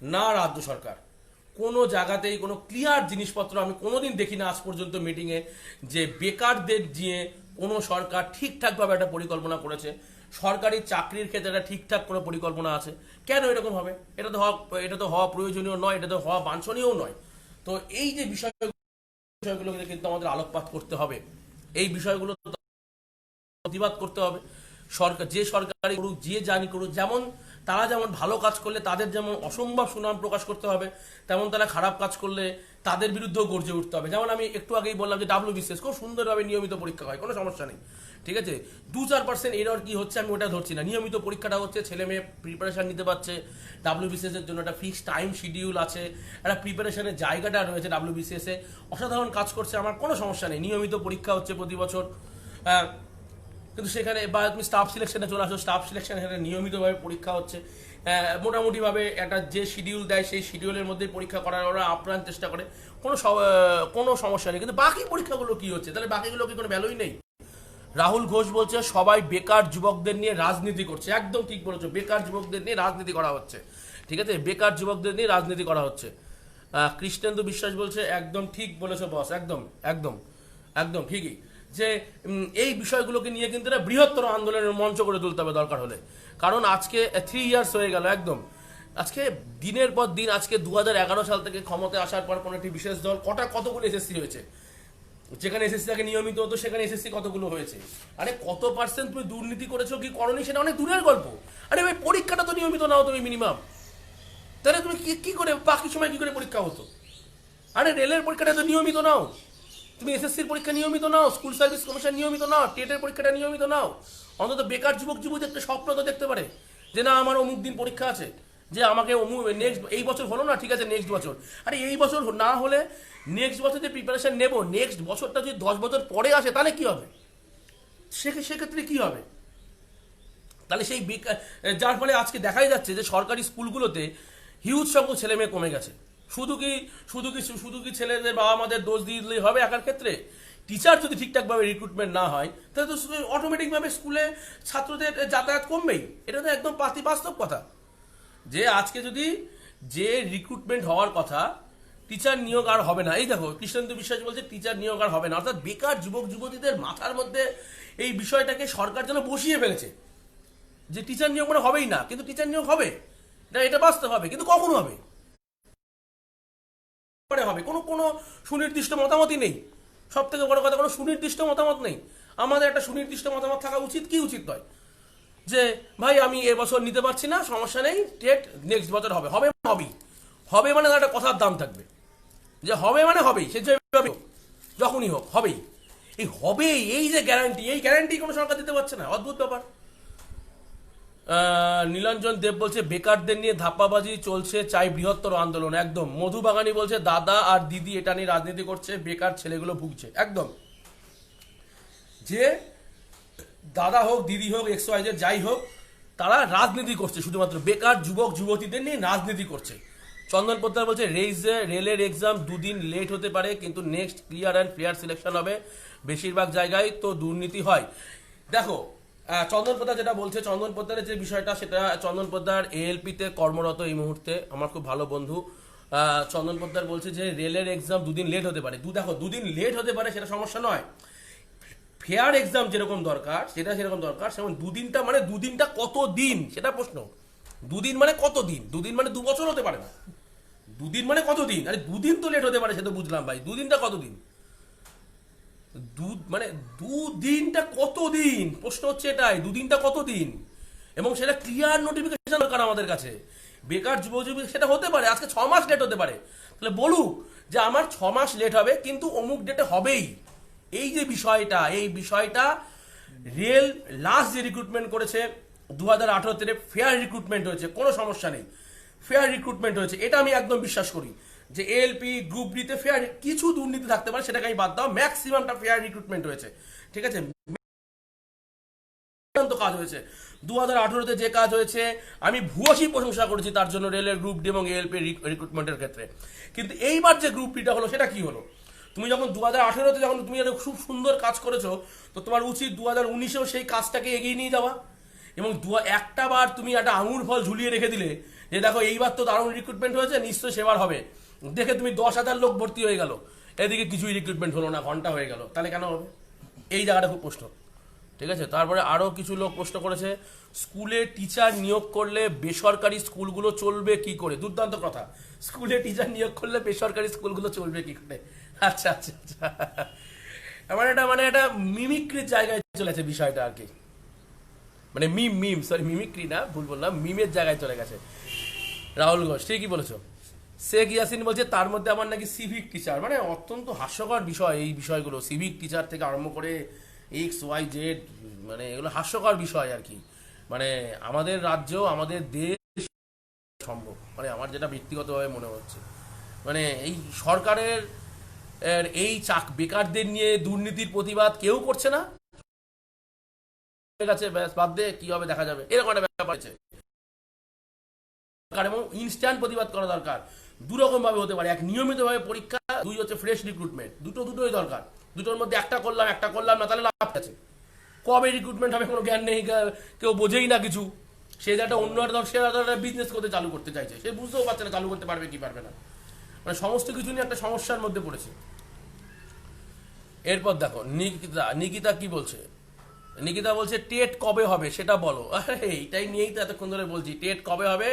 না রাজ্য সরকার কোনো জায়গাতেই কোনো ক্লিয়ার জিনিসপত্র আমি কোনোদিন দেখি না আজ পর্যন্ত মিটিংয়ে, যে বেকারদের দিয়ে কোনো সরকার ঠিকঠাকভাবে একটা পরিকল্পনা করেছে। সরকারি চাকরির ক্ষেত্রে একটা ঠিকঠাক কোনো পরিকল্পনা আছে। কেন এরকম হবে? এটা তো হওয়া প্রয়োজনীয় নয়, এটা তো হওয়া বাঞ্ছনীয়ও নয়। তো এই যে বিষয় বিষয়গুলোকে কিন্তু আমাদের আলোকপাত করতে হবে, এই বিষয়গুলো প্রতিবাদ করতে হবে। সরকার যে সরকারি করুক, যে জানি করুক, যেমন তারা যেমন ভালো কাজ করলে তাদের যেমন অসম্ভব সুনাম প্রকাশ করতে হবে, তেমন তারা খারাপ কাজ করলে তাদের বিরুদ্ধেও গর্জে উঠতে হবে। যেমন আমি একটু আগেই বললাম যে WBCS খুব সুন্দরভাবে নিয়মিত পরীক্ষা হয়, কোনো সমস্যা নেই, ঠিক আছে। 2-4% এরর কি হচ্ছে আমি ওটা ধরছি না, নিয়মিত পরীক্ষাটা হচ্ছে, ছেলে মেয়ে প্রিপারেশন নিতে পারছে। WBCS এর জন্য একটা ফিক্সড টাইম শিডিউল আছে, একটা প্রিপারেশনের জায়গাটা রয়েছে WBCS এ, অসাধারণ কাজ করছে, আমার কোনো সমস্যা নেই। নিয়মিত পরীক্ষা হচ্ছে প্রতি বছর, কিন্তু সেখানে বা তুমি স্টাফ সিলেকশনে চলে আসো, স্টাফ সিলেকশন এখানে নিয়মিতভাবে পরীক্ষা হচ্ছে, মোটামুটিভাবে একটা যে শিডিউল দেয় সেই শিডিউলের মধ্যেই পরীক্ষা করার ওরা আপ্রাণ চেষ্টা করে, কোনো সমস্যা নেই। কিন্তু বাকি পরীক্ষাগুলো কি হচ্ছে, তাহলে বাকিগুলো কি কোনো ভ্যালুই নেই? রাহুল ঘোষ বলছে সবাই বেকার যুবকদের নিয়ে রাজনীতি করছে, একদম ঠিক বলেছো, বেকার যুবকদের নিয়ে রাজনীতি করা হচ্ছে, ঠিক আছে, বেকার যুবকদের নিয়ে রাজনীতি করা হচ্ছে। কৃষ্ণেন্দু বিশ্বাস বলছে একদম ঠিক বলেছো বস, একদম একদম একদম ঠিকই, যে এই বিষয়গুলোকে নিয়ে কিন্তু একটা বৃহত্তর আন্দোলনের মঞ্চ করে তুলতে হবে দরকার হলে। কারণ আজকে 3 ইয়ার্স হয়ে গেল, একদম আজকে দিনের পর দিন, আজকে 2011 সাল থেকে ক্ষমতায় আসার পর কোনো একটি বিশেষ দল কতগুলো এসএসসি হয়েছে, যেখানে এসএসসি আগে নিয়মিত হতো সেখানে এসএসসি কতগুলো হয়েছে। আরে কত পার্সেন্ট তুমি দুর্নীতি করেছো কি করনি সেটা অনেক দূরের গল্প, আরে ভাই পরীক্ষাটা তো নিয়মিত নাও তুমি মিনিমাম, তাহলে তুমি কি করে বাকি সময় কি করে পরীক্ষা হতো? আরে রেলের পরীক্ষাটা তো নিয়মিত নাও, তুমি এসএসসির পরীক্ষা নিয়মিত নাও, স্কুল সার্ভিস কমিশন নিয়মিত নাও, টেটের পরীক্ষাটা নিয়মিত নাও। অন্তত বেকার যুবক যুবতী একটা স্বপ্ন তো দেখতে পারে যে না আমার অমুক দিন পরীক্ষা আছে, যে আমাকে অমুক নেক্সট এই বছর হলো না, ঠিক আছে নেক্সট বছর, আরে এই বছর না হলে নেক্সট বছর যে প্রিপারেশন নেব, নেক্সট বছরটা যদি 10 বছর পরে আসে তাহলে কি হবে? সেক্ষেত্রে কি হবে? তাহলে সেই যার ফলে আজকে দেখাই যাচ্ছে যে সরকারি স্কুলগুলোতে হিউজ সংখ্যক ছেলে মেয়ে কমে গেছে। শুধু কি ছেলেদের বাবা মাদের দোষ দিলেই হবে একার ক্ষেত্রে? টিচার যদি ঠিকঠাকভাবে রিক্রুটমেন্ট না হয় তাহলে তো অটোমেটিকভাবে স্কুলে ছাত্রদের যাতায়াত কমবেই, এটা তো একদম বাস্তব কথা। যে আজকে যদি যে রিক্রুটমেন্ট হওয়ার কথা, টিচার নিয়োগ আর হবে না, এই দেখো কৃষ্ণেন্দু বিশ্বাস বলছে টিচার নিয়োগ আর হবে না, অর্থাৎ বেকার যুবক যুবতীদের মাথার মধ্যে এই বিষয়টাকে সরকার যেন বসিয়ে ফেলেছে যে টিচার নিয়োগ মানে হবেই না, কিন্তু টিচার নিয়োগ হবে, এটা বাস্তব হবে, কিন্তু কখন হবে? হবে কোনো সুনির্দিষ্ট মতামতই নেই। সব থেকে বড় কথা, কোনো সুনির্দিষ্ট মতামত নেই। আমাদের একটা সুনির্দিষ্ট মতামত থাকা উচিত কি উচিত নয়, যে ভাই আমি এবছর নিতে পারছি না, সমস্যা নেই, টেট নেক্সট বছর হবে, হবে মানে একটা কথার দাম থাকবে, যে হবে মানে হবেই, সে যেভাবে যখনই হোক হবেই। এই হবেই, এই যে গ্যারান্টি, এই গ্যারান্টি কোনো সরকার দিতে পারছে না, অদ্ভুত ব্যাপার। নীলাঞ্জন দেব বলছে বেকারদের নিয়ে ধাপ্পাবাজি চলছে, চাই বৃহত্তর আন্দোলন, একদম। মধু বাগানি বলছে দাদা আর দিদি এটা নিয়ে রাজনীতি করছে, বেকার ছেলেগুলো ভুগছে, একদম। যে দাদা হোক দিদি হোক XYZ যাই হোক, তারা রাজনীতি করছে, শুধুমাত্র বেকার যুবক যুবতীদের নিয়ে রাজনীতি করছে। চন্দন পোদ্দার বলছে রেলের এক্সাম 2 দিন লেট হতে পারে, কিন্তু next clear and fair selection হবে, বেশিরভাগ জায়গায় তো দুর্নীতি হয়। দেখো চন্দন পোদ্দার যেটা বলছে, চন্দন পোদ্দারের যে বিষয়টা, সেটা চন্দন পোদ্দার ALP-তে কর্মরত এই মুহূর্তে, আমার খুব ভালো বন্ধু। চন্দন পোদ্দার বলছে যে রেলের এক্সাম 2 দিন লেট হতে পারে। দেখো 2 দিন লেট হতে পারে সেটা সমস্যা নয়, ফেয়ার এক্সাম যেরকম দরকার সেটা সেরকম দরকার, সেমন 2 দিনটা মানে 2 দিনটা কত দিন সেটা প্রশ্ন। 2 দিন মানে কত দিন? 2 দিন মানে 2 বছর হতে পারে না। 2 দিন মানে কত দিন? আরে 2 দিন তো লেট হতে পারে, সে তো বুঝলাম ভাই, 2 দিনটা কত দিন? মানে 2 দিনটা কত দিন, প্রশ্ন হচ্ছে এটাই, 2 দিনটা কত দিন, এবং সেটা ক্লিয়ার নোটিফিকেশন দরকার আমাদের কাছে। বেকার যুবক সেটা হতে পারে আজকে 6 মাস লেট হতে পারে, তাহলে বলুক যে আমার 6 মাস লেট হবে কিন্তু অমুক ডেটে হবেই। এই যে বিষয়টা, এই বিষয়টা রেল লাস্ট যে রিক্রুটমেন্ট করেছে 2018-তে ফেয়ার রিক্রুটমেন্ট হয়েছে, কোনো সমস্যা নেই, ফেয়ার রিক্রুটমেন্ট হয়েছে, এটা আমি একদম বিশ্বাস করি। যে ALP গ্রুপ ডিতে ফেয়ার, কিছু দুর্নীতি থাকতে পারে সেটাকে আমি বাদ দাও, ম্যাক্সিমামটা ফেয়ার রিক্রুটমেন্ট হয়েছে, ঠিক আছে, কাজ হয়েছে। 2018-তে যে কাজ হয়েছে আমি ভূয়সী প্রশংসা করেছি তার জন্য রেলের গ্রুপ ডি এবং ALP রিক্রুটমেন্টের ক্ষেত্রে। কিন্তু এইবার যে গ্রুপ ডিটা হলো সেটা কি হলো? তুমি যখন 2018-তে যখন তুমি খুব সুন্দর কাজ করেছো, তো তোমার উচিত 2019-এও সেই কাজটাকে এগিয়ে নিয়ে যাওয়া, এবং একটা বার তুমি একটা আঙুর ফল ঝুলিয়ে রেখে দিলে যে দেখো এইবার তো দারুণ রিক্রুটমেন্ট হয়েছে, নিশ্চয়ই সেবার হবে, দেখে তুমি 10,000 লোক ভর্তি হয়ে গেল, এদিকে কিছুই রিক্রুটমেন্ট হলো না, ঘন্টা হয়ে গেল, তাহলে কেন হবে? এই জায়গাটা খুব প্রশ্ন, ঠিক আছে। তারপরে আরও কিছু লোক প্রশ্ন করেছে স্কুলে টিচার নিয়োগ করলে বেসরকারি স্কুলগুলো চলবে কি করে? দুর্দান্ত কথা, স্কুলে টিচার নিয়োগ করলে বেসরকারি স্কুলগুলো চলবে কি করে? আচ্ছা আচ্ছা আচ্ছা, মানে এটা মিমিক্রির জায়গায় চলে গেছে বিষয়টা আর কি, মানে মিম সরি, মিমিক্রি না, ভুল বললাম, মিমের জায়গায় চলে গেছে। রাহুল ঘোষ ঠিকই বলেছো। শেখ ইয়াসিন বলছে তার মধ্যে আমার নাকি সিভিক টিচার, মানে অত্যন্ত হাস্যকর বিষয় এই বিষয়গুলো, সিভিক টিচার থেকে আরম্ভ করে XYZ, মানে এগুলো হাস্যকর বিষয় আর কি। মানে আমাদের রাজ্য, আমাদের দেশ সম্ভব, মানে আমার যেটা ব্যক্তিগতভাবে মনে হচ্ছে, মানে এই সরকারের এই বেকারদের নিয়ে দুর্নীতির প্রতিবাদ কেউ করছে না, ঠিক আছে ব্যাস বাদ দে, কি হবে দেখা যাবে, এরকম একটা ব্যাপার আছে। এবং ইনস্ট্যান্ট প্রতিবাদ করা দরকার, দুরকম ভাবে হতে পারে, এক নিয়মিত ভাবে পরীক্ষা, দুই হচ্ছে ফ্রেশ রিক্রুটমেন্ট, দুটোই দরকার। দুটোর মধ্যে একটা করলাম না, তাহলে লাভ আছে। কবে রিক্রুটমেন্ট হবে কোনো জ্ঞান নেই, কেউ বোঝেই না কিছু। সে একটা অন্য একটা বিজনেস করতে চালু করতে চাইছে, সে বুঝতেও পারছে না চালু করতে পারবে কি পারবে না, মানে সমস্ত কিছু নিয়ে একটা সমস্যার মধ্যে পড়েছে। এরপর দেখো নিকিতা কি বলছে। নিকিতা বলছে টেট কবে হবে সেটা বলো। আরে এইটাই নিয়েই তো এতক্ষণ ধরে বলছি, টেট কবে হবে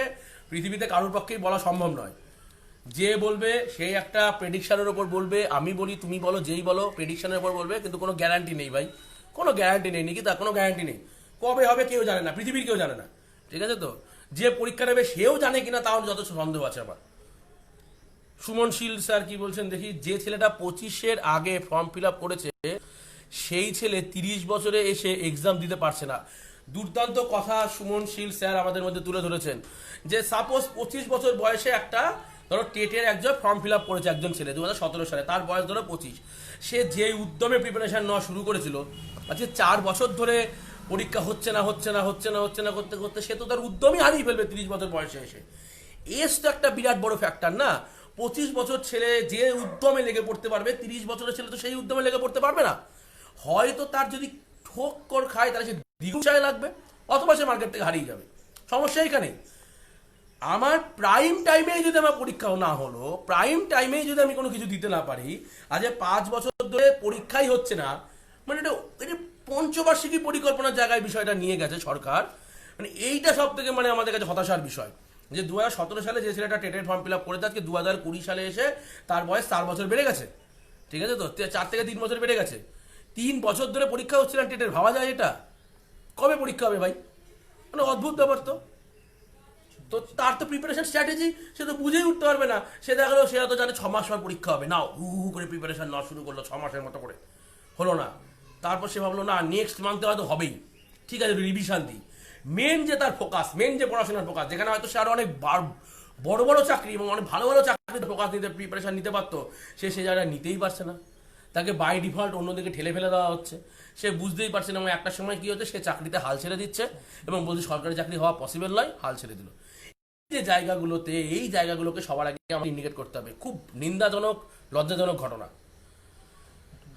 পৃথিবীতে কারোর পক্ষেই বলা সম্ভব নয়। যে বলবে সেই একটা প্রেডিকশনের উপর বলবে, আমি বলি তুমি বলো, যেই বলো প্রেডিকশনের উপর বলবে, কিন্তু কোনো গ্যারান্টি নেই ভাই, কোনো গ্যারান্টি নেই নিকিতা, কোনো গ্যারান্টি নেই। কবে হবে কেউ জানে না, পৃথিবীর কেউ জানে না, ঠিক আছে তো। যে পরীক্ষা নেবে সেও জানে কিনা তাও যথেষ্ট সন্দেহ আছে আমার। সুমন শীল স্যার কি বলছেন দেখি। যে ছেলেটা 25-এর আগে ফর্ম ফিল আপ করেছে সেই ছেলে 30 বছরে এসে এক্সাম দিতে পারছে না। দুর্দান্ত কথা সুমন শীল স্যার আমাদের মধ্যে তুলে ধরেছেন, যে সাপোজ 25 বছর বয়সে একটা, ধরো টেটের একজন ফর্ম ফিল আপ করেছে একজন ছেলে 2017 সালে, তার বয়স ধরো 25, সে যে উদ্যমে প্রিপারেশন নেওয়া শুরু করেছিল, আজকে 4 বছর ধরে পরীক্ষা হচ্ছে না করতে করতে সে তো তার উদ্যমই হারিয়ে ফেলবে 30 বছর বয়সে এসে। এজ তো একটা বিরাট বড় ফ্যাক্টর না। 25 বছর ছেলে যে উদ্যমে লেগে পড়তে পারবে, 30 বছরের ছেলে তো সেই উদ্যমে লেগে পড়তে পারবে না। হয়তো তার যদি ঠোক করে খায় তাহলে সে দ্বিগুণ সময় লাগবে, অথবা সে মার্কেট থেকে হারিয়ে যাবে। সমস্যা এখানে। আমার প্রাইম টাইমেই যদি আমার পরীক্ষা না হলো, প্রাইম টাইমেই যদি আমি কোনো কিছু দিতে না পারি, আজ 5 বছর ধরে পরীক্ষাই হচ্ছে না, মানে এটা পঞ্চবার্ষিকী পরিকল্পনার জায়গায় বিষয়টা নিয়ে গেছে সরকার। মানে এইটা সব থেকে মানে আমাদের কাছে হতাশার বিষয়, যে 2017 সালে যে ছেলেটা টেটের ফর্ম ফিল আপ করেছে, আজকে 2020 সালে এসে তার বয়স 4 বছর বেড়ে গেছে, ঠিক আছে তো, 4 থেকে 3 বছর বেড়ে গেছে। 3 বছর ধরে পরীক্ষা হচ্ছে না টেটের, ভাবা যায় এটা? কবে পরীক্ষা হবে ভাই? মানে অদ্ভুত ব্যাপার তো। তো তার তো প্রিপারেশন স্ট্র্যাটেজি সে তো বুঝেই উঠতে পারবে না। সে দেখালো সে তো জানে 6 মাস পর পরীক্ষা হবে, নাও হু হু করে প্রিপারেশন নেওয়া শুরু করলো 6 মাসের মতো করে, হলো না। তারপর সে ভাবলো না নেক্সট মান্থে হয়তো হবেই, ঠিক আছে রিভিশন দিই। মেন যে তার ফোকাস, মেন যে পড়াশোনার ফোকাস, যেখানে হয়তো সে আরো অনেক বড় বড় চাকরি এবং অনেক ভালো ভালো চাকরিতে ফোকাস নিতে, প্রিপারেশন নিতে পারতো, সে জায়গায় নিতেই পারছে না। তাকে বাই ডিফল্ট অন্যদিকে ঠেলে ফেলে দেওয়া হচ্ছে। সে বুঝতেই পারছে না, এবং একটা সময় কি হচ্ছে, সে চাকরিতে হাল ছেড়ে দিচ্ছে এবং বলছে সরকারি চাকরি হওয়া পসিবল নয়, হাল ছেড়ে দিল। যে জায়গাগুলোতে, এই জায়গাগুলোকে সবার আগে আমাদের ইন্ডিকেট করতে হবে। খুব নিন্দাজনক, লজ্জাজনক ঘটনা।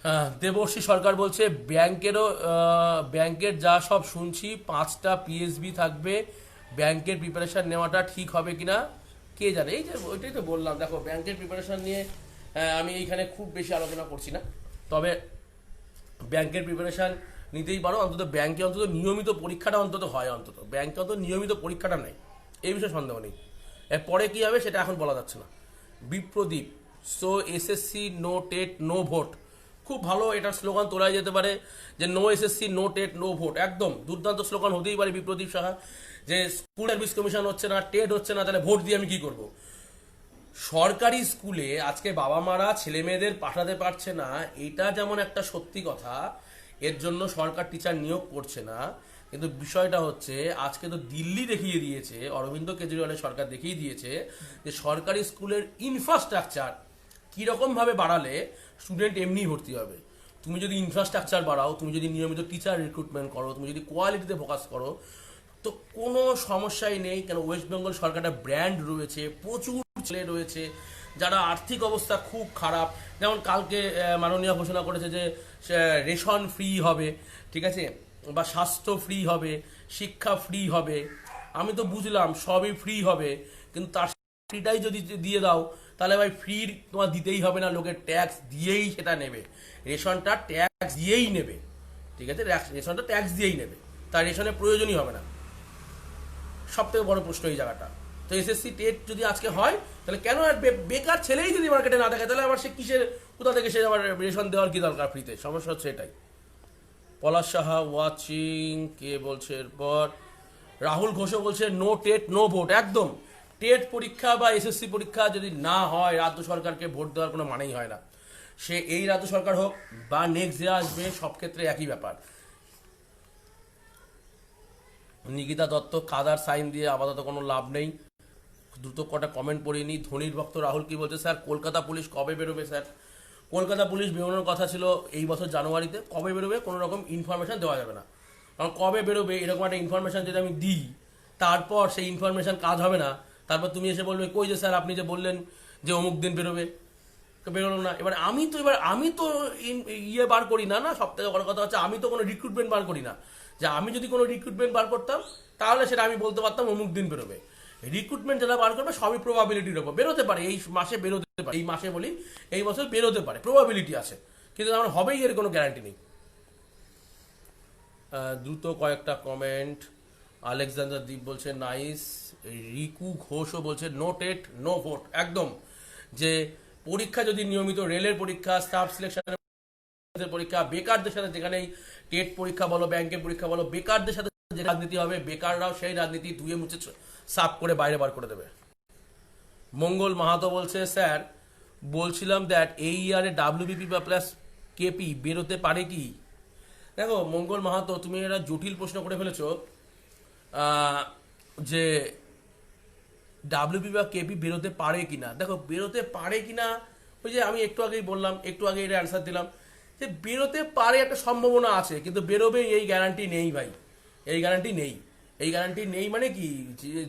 হ্যাঁ, দেবর্ষী সরকার বলছে ব্যাংকের যা সব শুনছি 5টা পিএসবি থাকবে, ব্যাংকের প্রিপারেশন নেওয়াটা ঠিক হবে কিনা কে জানে। এই যে ওইটাই তো বললাম, দেখো ব্যাংকের প্রিপারেশন নিয়ে আমি এইখানে খুব বেশি আলোচনা করছি না, তবে ব্যাংকের প্রিপারেশন নিতেই পারো, অন্তত ব্যাংকে অন্তত নিয়মিত পরীক্ষাটা অন্তত হয়, অন্তত ব্যাংকে অন্তত নিয়মিত পরীক্ষাটা নেই, এই বিষয়ে সন্দেহ নেই। পরে কি হবে সেটা এখন বলা যাচ্ছে না। Biprodip, so SSC no TET no vote, খুব ভালো, এটার স্লোগান তোলাই যেতে পারে, যে no SSC no TET no vote, একদম দুর্দান্ত স্লোগান হতেই পারে বিপ্রদীপ সাহা। যে স্কুল সার্ভিস কমিশন হচ্ছে না, টেট হচ্ছে না, তাহলে ভোট দিয়ে আমি কি করব? সরকারি স্কুলে আজকে বাবা মারা ছেলে মেয়েদের পাঠাতে পারছে না, এটা যেমন একটা সত্যি কথা, এর জন্য সরকার টিচার নিয়োগ করছে না। কিন্তু বিষয়টা হচ্ছে আজকে তো দিল্লি দেখিয়ে দিয়েছে, অরবিন্দ কেজরিওয়ালের সরকার দেখিয়ে দিয়েছে যে সরকারি স্কুলের ইনফ্রাস্ট্রাকচার কীরকম ভাবে বাড়ালে স্টুডেন্ট এমনি ভর্তি হবে। তুমি যদি ইনফ্রাস্ট্রাকচার বাড়াও, তুমি যদি নিয়মিত টিচার রিক্রুটমেন্ট করো, তুমি যদি কোয়ালিটিতে ফোকাস করো, তো কোনো সমস্যাই নেই। কেন ওয়েস্ট বেঙ্গল সরকারটা ব্র্যান্ড রয়েছে, প্রচুর ছেলে রয়েছে যারা আর্থিক অবস্থা খুব খারাপ। যেমন কালকে মাননীয় ঘোষণা করেছে যে রেশন ফ্রি হবে, ঠিক আছে, বা স্বাস্থ্য ফ্রি হবে, শিক্ষা ফ্রি হবে। আমি তো বুঝলাম সবই ফ্রি হবে, কিন্তু তার ফ্রিটাই যদি দিয়ে দাও তাহলে ভাই ফ্রি তোমার দিতেই হবে না, লোকের ট্যাক্স দিয়েই সেটা নেবে, রেশনটা ট্যাক্স দিয়েই নেবে, ঠিক আছে, রেশনটা ট্যাক্স দিয়েই নেবে, তার রেশনের প্রয়োজনই হবে না। সব থেকে বড় প্রশ্ন এই জায়গাটা। তো এসএসসি টেট যদি আজকে হয় তাহলে কেন আর বেকার ছেলেই যদি মার্কেটে না থাকে তাহলে আবার সে কিসের কোথা থেকে সে আবার রেশন দেওয়ার কি দরকার ফ্রিতে? সমস্যা হচ্ছে এটাই। পলাশ সাহা ওয়াচিং, কে বলছে এরপর? রাহুল ঘোষও বলছে নো টেট নো ভোট। একদম, টেট পরীক্ষা বা এসএসসি পরীক্ষা যদি না হয় রাজ্য সরকারকে ভোট দেওয়ার কোনো মানেই হয় না। সে এই রাজ্য সরকার হোক বা নেক্সট যে আসবে, সব ক্ষেত্রে একই ব্যাপার। নিকিতা দত্ত, কাদার সাইন দিয়ে আপাতত কোনো লাভ নেই। দ্রুত কটা কমেন্ট পড়িনি। ধোনির ভক্ত রাহুল কি বলছে? স্যার কলকাতা পুলিশ কবে বেরোবে স্যার? কলকাতা পুলিশ বেরোনোর কথা ছিল এই বছর জানুয়ারিতে। কবে বেরোবে কোনো রকম ইনফরমেশন দেওয়া যাবে না, কারণ কবে বেরোবে এরকম একটা ইনফরমেশন যদি আমি দিই, তারপর সেই ইনফরমেশন কাজ হবে না, তারপর তুমি এসে বলবে কই যে স্যার আপনি যে বললেন যে অমুক দিন বেরোবে, বেরোলো না। এবার আমি তো ইয়ে বার করি না, সব থেকে বড় কথা হচ্ছে আমি তো কোনো রিক্রুটমেন্ট বার করি না। যে আমি যদি কোনো রিক্রুটমেন্ট বার করতাম তাহলে সেটা আমি বলতে পারতাম অমুক দিন বেরোবে। রিক্রুটমেন্ট যারা বার করবে সবই প্রবাবিলিটির ওপর। বেরোতে পারে এই মাসে, বেরোতে পারে এই মাসে, বলি এই বছর বেরোতে পারে, প্রবাবিলিটি আছে, কিন্তু আমার হবেই এর কোনো গ্যারান্টি নেই। দ্রুত কয়েকটা কমেন্ট। আলেকজান্ডার দ্বীপ বলছে নাইস। রিকু ঘোষও বলছে নো টেট নো ভোট। একদম, যে পরীক্ষা যদি নিয়মিত রেলের পরীক্ষা, স্টাফ সিলেকশনের পরীক্ষা, বেকারদের সাথে যেখানেই টেট পরীক্ষা বলো, ব্যাংকের পরীক্ষা বলো, বেকারদের সাথে যে রাজনীতি হবে, বেকাররাও সেই রাজনীতি ধুয়ে মুছে সাফ করে বাইরে বার করে দেবে। মঙ্গল মাহাতো বলছে স্যার বলছিলাম দ্যাট এই ইয়ারে ডাব্লিউবিপি বা প্লাস কেপি বেরোতে পারে কি? দেখো মঙ্গল মাহাতো, তুমি একটা জটিল প্রশ্ন করে ফেলেছ যে ডাব্লিউবি বা কেপি বেরোতে পারে কিনা। দেখো বেরোতে পারে কিনা, ওই যে আমি একটু আগেই বললাম, একটু আগে এটা অ্যান্সার দিলাম যে বেরোতে পারে, একটা সম্ভাবনা আছে, কিন্তু বেরোবে এই গ্যারান্টি নেই ভাই। এই গ্যারান্টি নেই। এই গ্যারান্টি নেই মানে কি,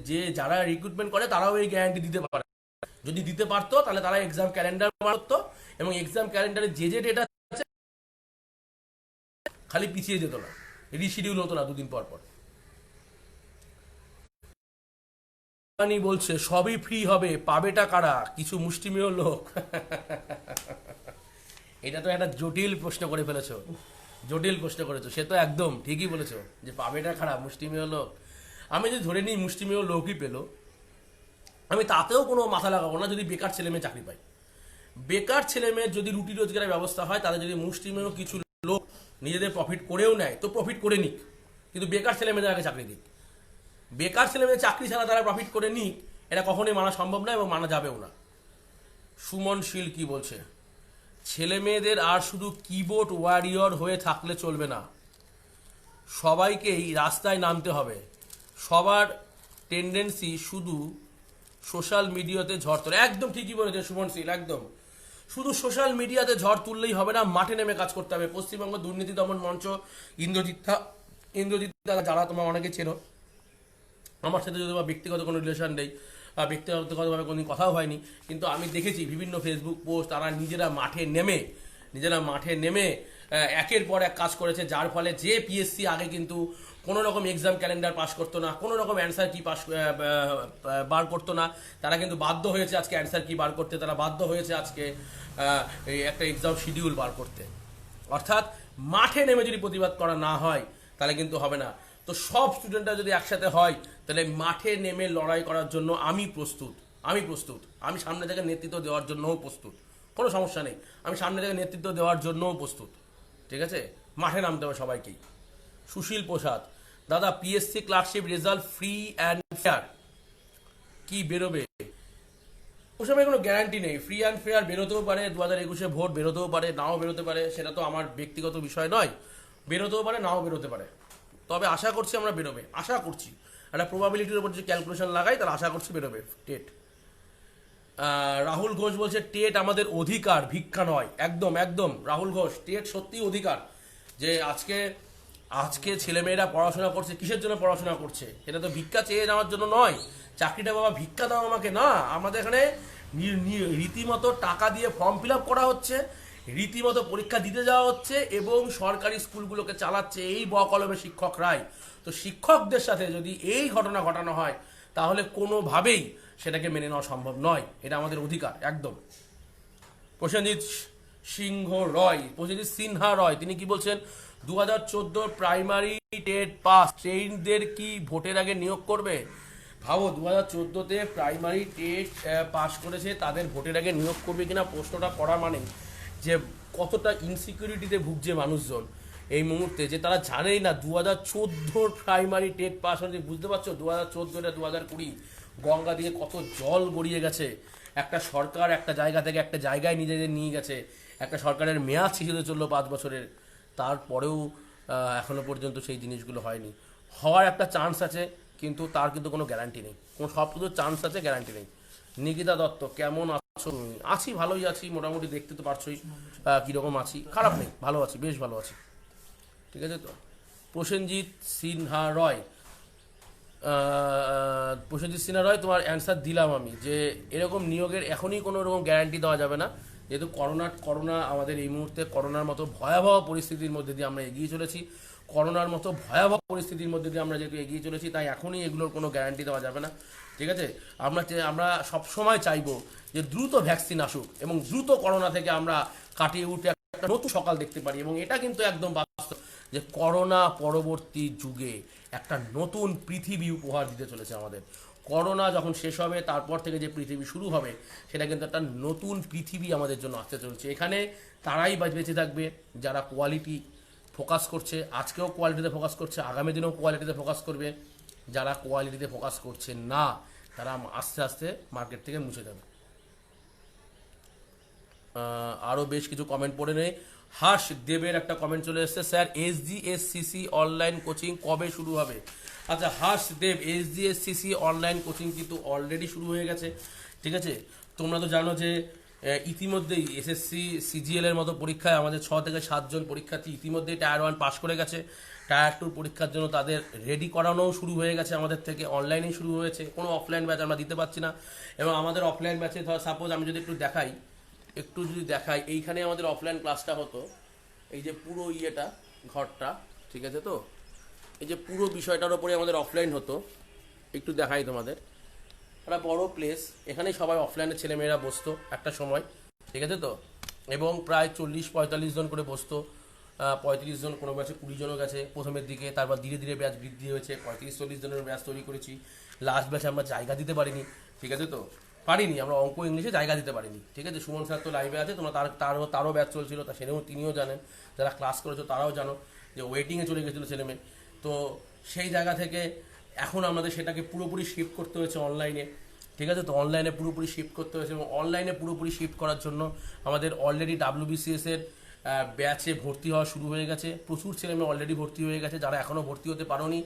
যে যারা রিক্রুটমেন্ট করে তারাও এই গ্যারান্টি দিতে পারে। যদি দিতে পারতো তাহলে তারা এক্সাম ক্যালেন্ডার বানাতো এবং এক্সাম ক্যালেন্ডারে যে ডেট আছে খালি পিছিয়ে যেত না, রিশিডিউল হতো না দুদিন পর পর। বলছে সবই ফ্রি হবে, পাবেটা কারা? কিছু মুষ্টিমেয় লোক। এটা তো একটা জটিল প্রশ্ন করে ফেলেছো, জটিল প্রশ্ন করেছো। সে তো একদম ঠিকই বলেছো যে পাবেটা খারাপ, মুষ্টিমেয় লোক। আমি যদি ধরে নিই মুষ্টিমেয় লোকই পেলো, আমি তাতেও কোনো মাথা লাগাবো না যদি বেকার ছেলে মেয়ে চাকরি পায়। বেকার ছেলে মেয়ের যদি রুটি রোজগারের ব্যবস্থা হয়, তাদের যদি মুষ্টিমেয় কিছু লোক নিজেদের প্রফিট করেও নেয় তো প্রফিট করে নিক, কিন্তু বেকার ছেলে মেয়েদের আগে চাকরি দিক। বেকার ছেলে মেয়ে চাকরি ছাড়া তারা প্রফিট করে নিক, এটা কখনোই মানা সম্ভব না এবং মানা যাবেও না। সুমন শীল কি বলছে? ছেলে মেয়েদের আর শুধু কিবোর্ড ওয়ারিয়র হয়ে থাকলে চলবে না, সবাইকেই রাস্তায় নামতে হবে। সবার টেন্ডেন্সি শুধু সোশ্যাল মিডিয়াতে ঝড় তোলে। একদম ঠিকই বলেছে সুমন শীল, একদম। শুধু সোশ্যাল মিডিয়াতে ঝড় তুললেই হবে না, মাঠে নেমে কাজ করতে হবে। পশ্চিমবঙ্গ দুর্নীতি দমন মঞ্চ, ইন্দ্রজিৎ যারা তোমার অনেকে চেনো, আমার সাথে যদি ব্যক্তিগত কোনো রিলেশন নেই, ব্যক্তিগতভাবে কোনো কথাও হয়নি, কিন্তু আমি দেখেছি বিভিন্ন ফেসবুক পোস্ট, তারা নিজেরা মাঠে নেমে একের পর এক কাজ করেছে, যার ফলে যে পিএসসি আগে কিন্তু কোনো রকম এক্সাম ক্যালেন্ডার পাস করতো না, কোনো রকম অ্যান্সার কি বার করতো না, তারা কিন্তু বাধ্য হয়েছে আজকে অ্যান্সার কি বার করতে, তারা বাধ্য হয়েছে আজকে একটা এক্সাম শিডিউল বার করতে। অর্থাৎ মাঠে নেমে যদি প্রতিবাদ করা না হয় তাহলে কিন্তু হবে না। তো সব স্টুডেন্টরা যদি একসাথে হয় তাহলে মাঠে নেমে লড়াই করার জন্য আমি প্রস্তুত। আমি সামনে থেকে নেতৃত্ব দেওয়ার জন্যও প্রস্তুত, কোনো সমস্যা নেই। আমি সামনে থেকে নেতৃত্ব দেওয়ার জন্যও প্রস্তুত, ঠিক আছে? মাঠে নামতে হবে সবাইকেই। সুশীল প্রসাদ, দাদা PSC clerkship result free and fair কি বেরোবে? ওসবের কোনো গ্যারান্টি নেই। ফ্রি অ্যান্ড ফেয়ার বেরোতেও পারে, 2021-এ ভোট বেরোতেও পারে, নাও বেরোতে পারে, সেটা তো আমার ব্যক্তিগত বিষয় নয়। বেরোতেও পারে, নাও বেরোতে পারে, তবে আশা করছি আমরা বেরোবে, আশা করছি। একটা প্রবাবিলিটির উপর যে ক্যালকুলেশন লাগাই তার আশা করছি বেরোবে টেট। রাহুল ঘোষ বলছে টেট আমাদের অধিকার, ভিক্ষা নয়। একদম একদম রাহুল ঘোষ, টেট সত্যিই অধিকার। যে আজকে ছেলেমেয়েরা পড়াশোনা করছে, কিসের জন্য পড়াশোনা করছে? এটা তো ভিক্ষা চেয়ে নেওয়ার জন্য নয়। চাকরিটা বাবা ভিক্ষা দাও আমাকে, না। আমাদের এখানে রীতিমতো টাকা দিয়ে ফর্ম ফিল আপ করা হচ্ছে, রীতিমতো পরীক্ষা দিতে যাওয়া হচ্ছে এবং সরকারি স্কুলগুলোকে চালাচ্ছে এই বকলমে শিক্ষকরাই। তো শিক্ষকদের সাথে যদি এই ঘটনা ঘটানো হয় তাহলে কোনোভাবেই সেটাকে মেনে নেওয়া সম্ভব নয়। এটা আমাদের অধিকার একদম। প্রসেনজিৎ সিনহা রয় তিনি কি বলছেন? 2014 প্রাইমারি টেট পাস ট্রেইনদের কি ভোটের আগে নিয়োগ করবে? ভাবো 2014-তে প্রাইমারি টেট পাস করেছে, তাদের ভোটের আগে নিয়োগ করবে কিনা প্রশ্নটা করা মানে যে কতটা ইনসিকিউরিটিতে ভুগছে মানুষজন এই মুহূর্তে, যে তারা জানেই না 2014 প্রাইমারি টেট পাস হয়েছে। বুঝতে পারছো 2014 2020 গঙ্গা দিয়ে কত জল গড়িয়ে গেছে। একটা সরকার একটা জায়গা থেকে একটা জায়গায় নিজেদের নিয়ে গেছে, একটা সরকারের মেয়াদ শেষ হতে চললো 5 বছরের, তারপরেও এখনো পর্যন্ত সেই জিনিসগুলো হয়নি। হওয়ার একটা চান্স আছে, কিন্তু তার কিন্তু কোনো গ্যারান্টি নেই, কোনো সব কিছু চান্স আছে, গ্যারান্টি নেই। নিকিতা দত্ত কেমন আছো তুমি? আছি, ভালোই আছি মোটামুটি, দেখতে তো পারছোই কীরকম আছি, খারাপ নেই, ভালো আছি, বেশ ভালো আছি, ঠিক আছে তো। প্রসেনজিৎ সিনহা রয়, প্রসেনজিৎ সিনহা রয়, তোমার অ্যান্সার দিলাম আমি, যে এরকম নিয়োগের এখনই কোনো রকম গ্যারান্টি দেওয়া যাবে না, যেহেতু করোনা আমাদের এই মুহূর্তে করোনার মতো ভয়াবহ পরিস্থিতির মধ্যে দিয়ে আমরা এগিয়ে চলেছি, করোনার মতো ভয়াবহ পরিস্থিতির মধ্যে দিয়ে আমরা যেহেতু এগিয়ে চলেছি, তাই এখনই এগুলোর কোনো গ্যারান্টি দেওয়া যাবে না, ঠিক আছে। আমরা সবসময় চাইবো যে দ্রুত ভ্যাকসিন আসুক এবং দ্রুত করোনা থেকে আমরা কাটিয়ে উঠে একটা নতুন সকাল দেখতে পারি, এবং এটা কিন্তু একদম বাস্তব যে করোনা পরবর্তী যুগে একটা নতুন পৃথিবী উপহার দিতে চলেছে আমাদের। করোনা যখন শেষ হবে তারপর থেকে যে পৃথিবী শুরু হবে, সেটা কিন্তু একটা নতুন পৃথিবী আমাদের জন্য আসতে চলছে। এখানে তারাই বেঁচে থাকবে যারা কোয়ালিটি ফোকাস করছে, আজকেও কোয়ালিটিতে ফোকাস করছে, আগামী দিনেও কোয়ালিটিতে ফোকাস করবে। যারা কোয়ালিটিতে ফোকাস করছে না, তারা আস্তে আস্তে মার্কেট থেকে মুছে যাবে। আরও বেশ কিছু কমেন্ট পড়ে নেই। হর্ষ দেবের একটা কমেন্ট চলে এসেছে, স্যার এসজিএসসিসি অনলাইন কোচিং কবে শুরু হবে? আচ্ছা হর্ষ দেব, এসজিএসসিসি অনলাইন কোচিং কিন্তু অলরেডি শুরু হয়ে গেছে, ঠিক আছে। তোমরা তো জানো যে ইতিমধ্যেই এসএসসি সিজিএল এর মতো পরীক্ষায় আমাদের 6 থেকে 7 জন পরীক্ষার্থী ইতিমধ্যেই টায়ার 1 পাস করে গেছে। টায়ার 2 পরীক্ষার জন্য তাদের রেডি করানোও শুরু হয়ে গেছে, আমাদের থেকে অনলাইনেই শুরু হয়েছে, কোনো অফলাইন ব্যাচ আমরা দিতে পারছি না। এবং আমাদের অফলাইন ব্যাচে ধর সাপোজ আমি যদি একটু যদি দেখাই, এইখানে আমাদের অফলাইন ক্লাসটা হতো, এই যে পুরো ইয়েটা ঘরটা, ঠিক আছে তো, এই যে পুরো বিষয়টার ওপরে আমাদের অফলাইন হতো। একটু দেখাই তোমাদের, একটা বড় প্লেস, এখানেই সবাই অফলাইনের ছেলেমেয়েরা বসতো একটা সময়, ঠিক আছে তো, এবং প্রায় 40-45 জন করে বসতো, 35 জন, কোনো ব্যাচে 20 জনও গেছে প্রথমের দিকে, তারপর ধীরে ধীরে ব্যাচ বৃদ্ধি হয়েছে, 35-40 জনের ব্যাচ তৈরি করেছি। লাস্ট ব্যাচে আমরা জায়গা দিতে পারিনি, ঠিক আছে তো, আমরা অঙ্ক ইংলিশে জায়গা দিতে পারিনি, ঠিক আছে। সুমন স্যার তো লাইভে আছে, তোমরা তারও ব্যাচ চলছিল, তা সেটাও তিনিও জানেন, যারা ক্লাস করেছো তারাও জানো যে ওয়েটিংয়ে চলে গেছিলো ছেলেমেয়ে। তো সেই জায়গা থেকে এখন আমাদের সেটাকে পুরোপুরি শিফট করতে হয়েছে অনলাইনে, ঠিক আছে তো, অনলাইনে পুরোপুরি শিফট করতে হয়েছে। এবং অনলাইনে পুরোপুরি শিফট করার জন্য আমাদের অলরেডি WBCS এর ব্যাচে ভর্তি হওয়া শুরু হয়ে গেছে, প্রচুর ছেলেমেয়ে অলরেডি ভর্তি হয়ে গেছে। যারা এখনও ভর্তি হতে পারোনি,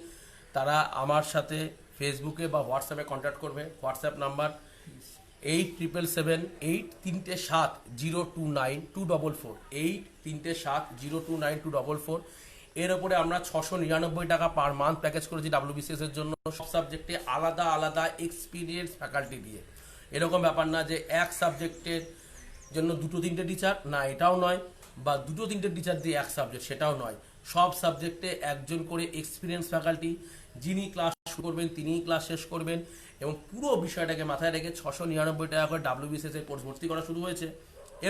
তারা আমার সাথে ফেসবুকে বা হোয়াটসঅ্যাপে কন্ট্যাক্ট করবে। WhatsApp number 8377-029-244, 8377-029-244। এর ওপরে আমরা 699 টাকা পার মান্থ প্যাকেজ করেছি WBCS এর জন্য, সব সাবজেক্টে আলাদা আলাদা এক্সপিরিয়েন্স ফ্যাকাল্টি দিয়ে। এরকম ব্যাপার না যে এক সাবজেক্টের জন্য 2-3টে টিচার, না এটাও নয়, বা 2-3টে টিচার দিয়ে এক সাবজেক্ট, সেটাও নয়। সব সাবজেক্টে একজন করে এক্সপিরিয়েন্স ফ্যাকাল্টি, যিনি ক্লাস শুরু করবেন তিনিই ক্লাস শেষ করবেন। এবং পুরো বিষয়টাকে মাথায় রেখে 699 টাকা করে WBCS এর কোর্স ভর্তি করা শুরু হয়েছে,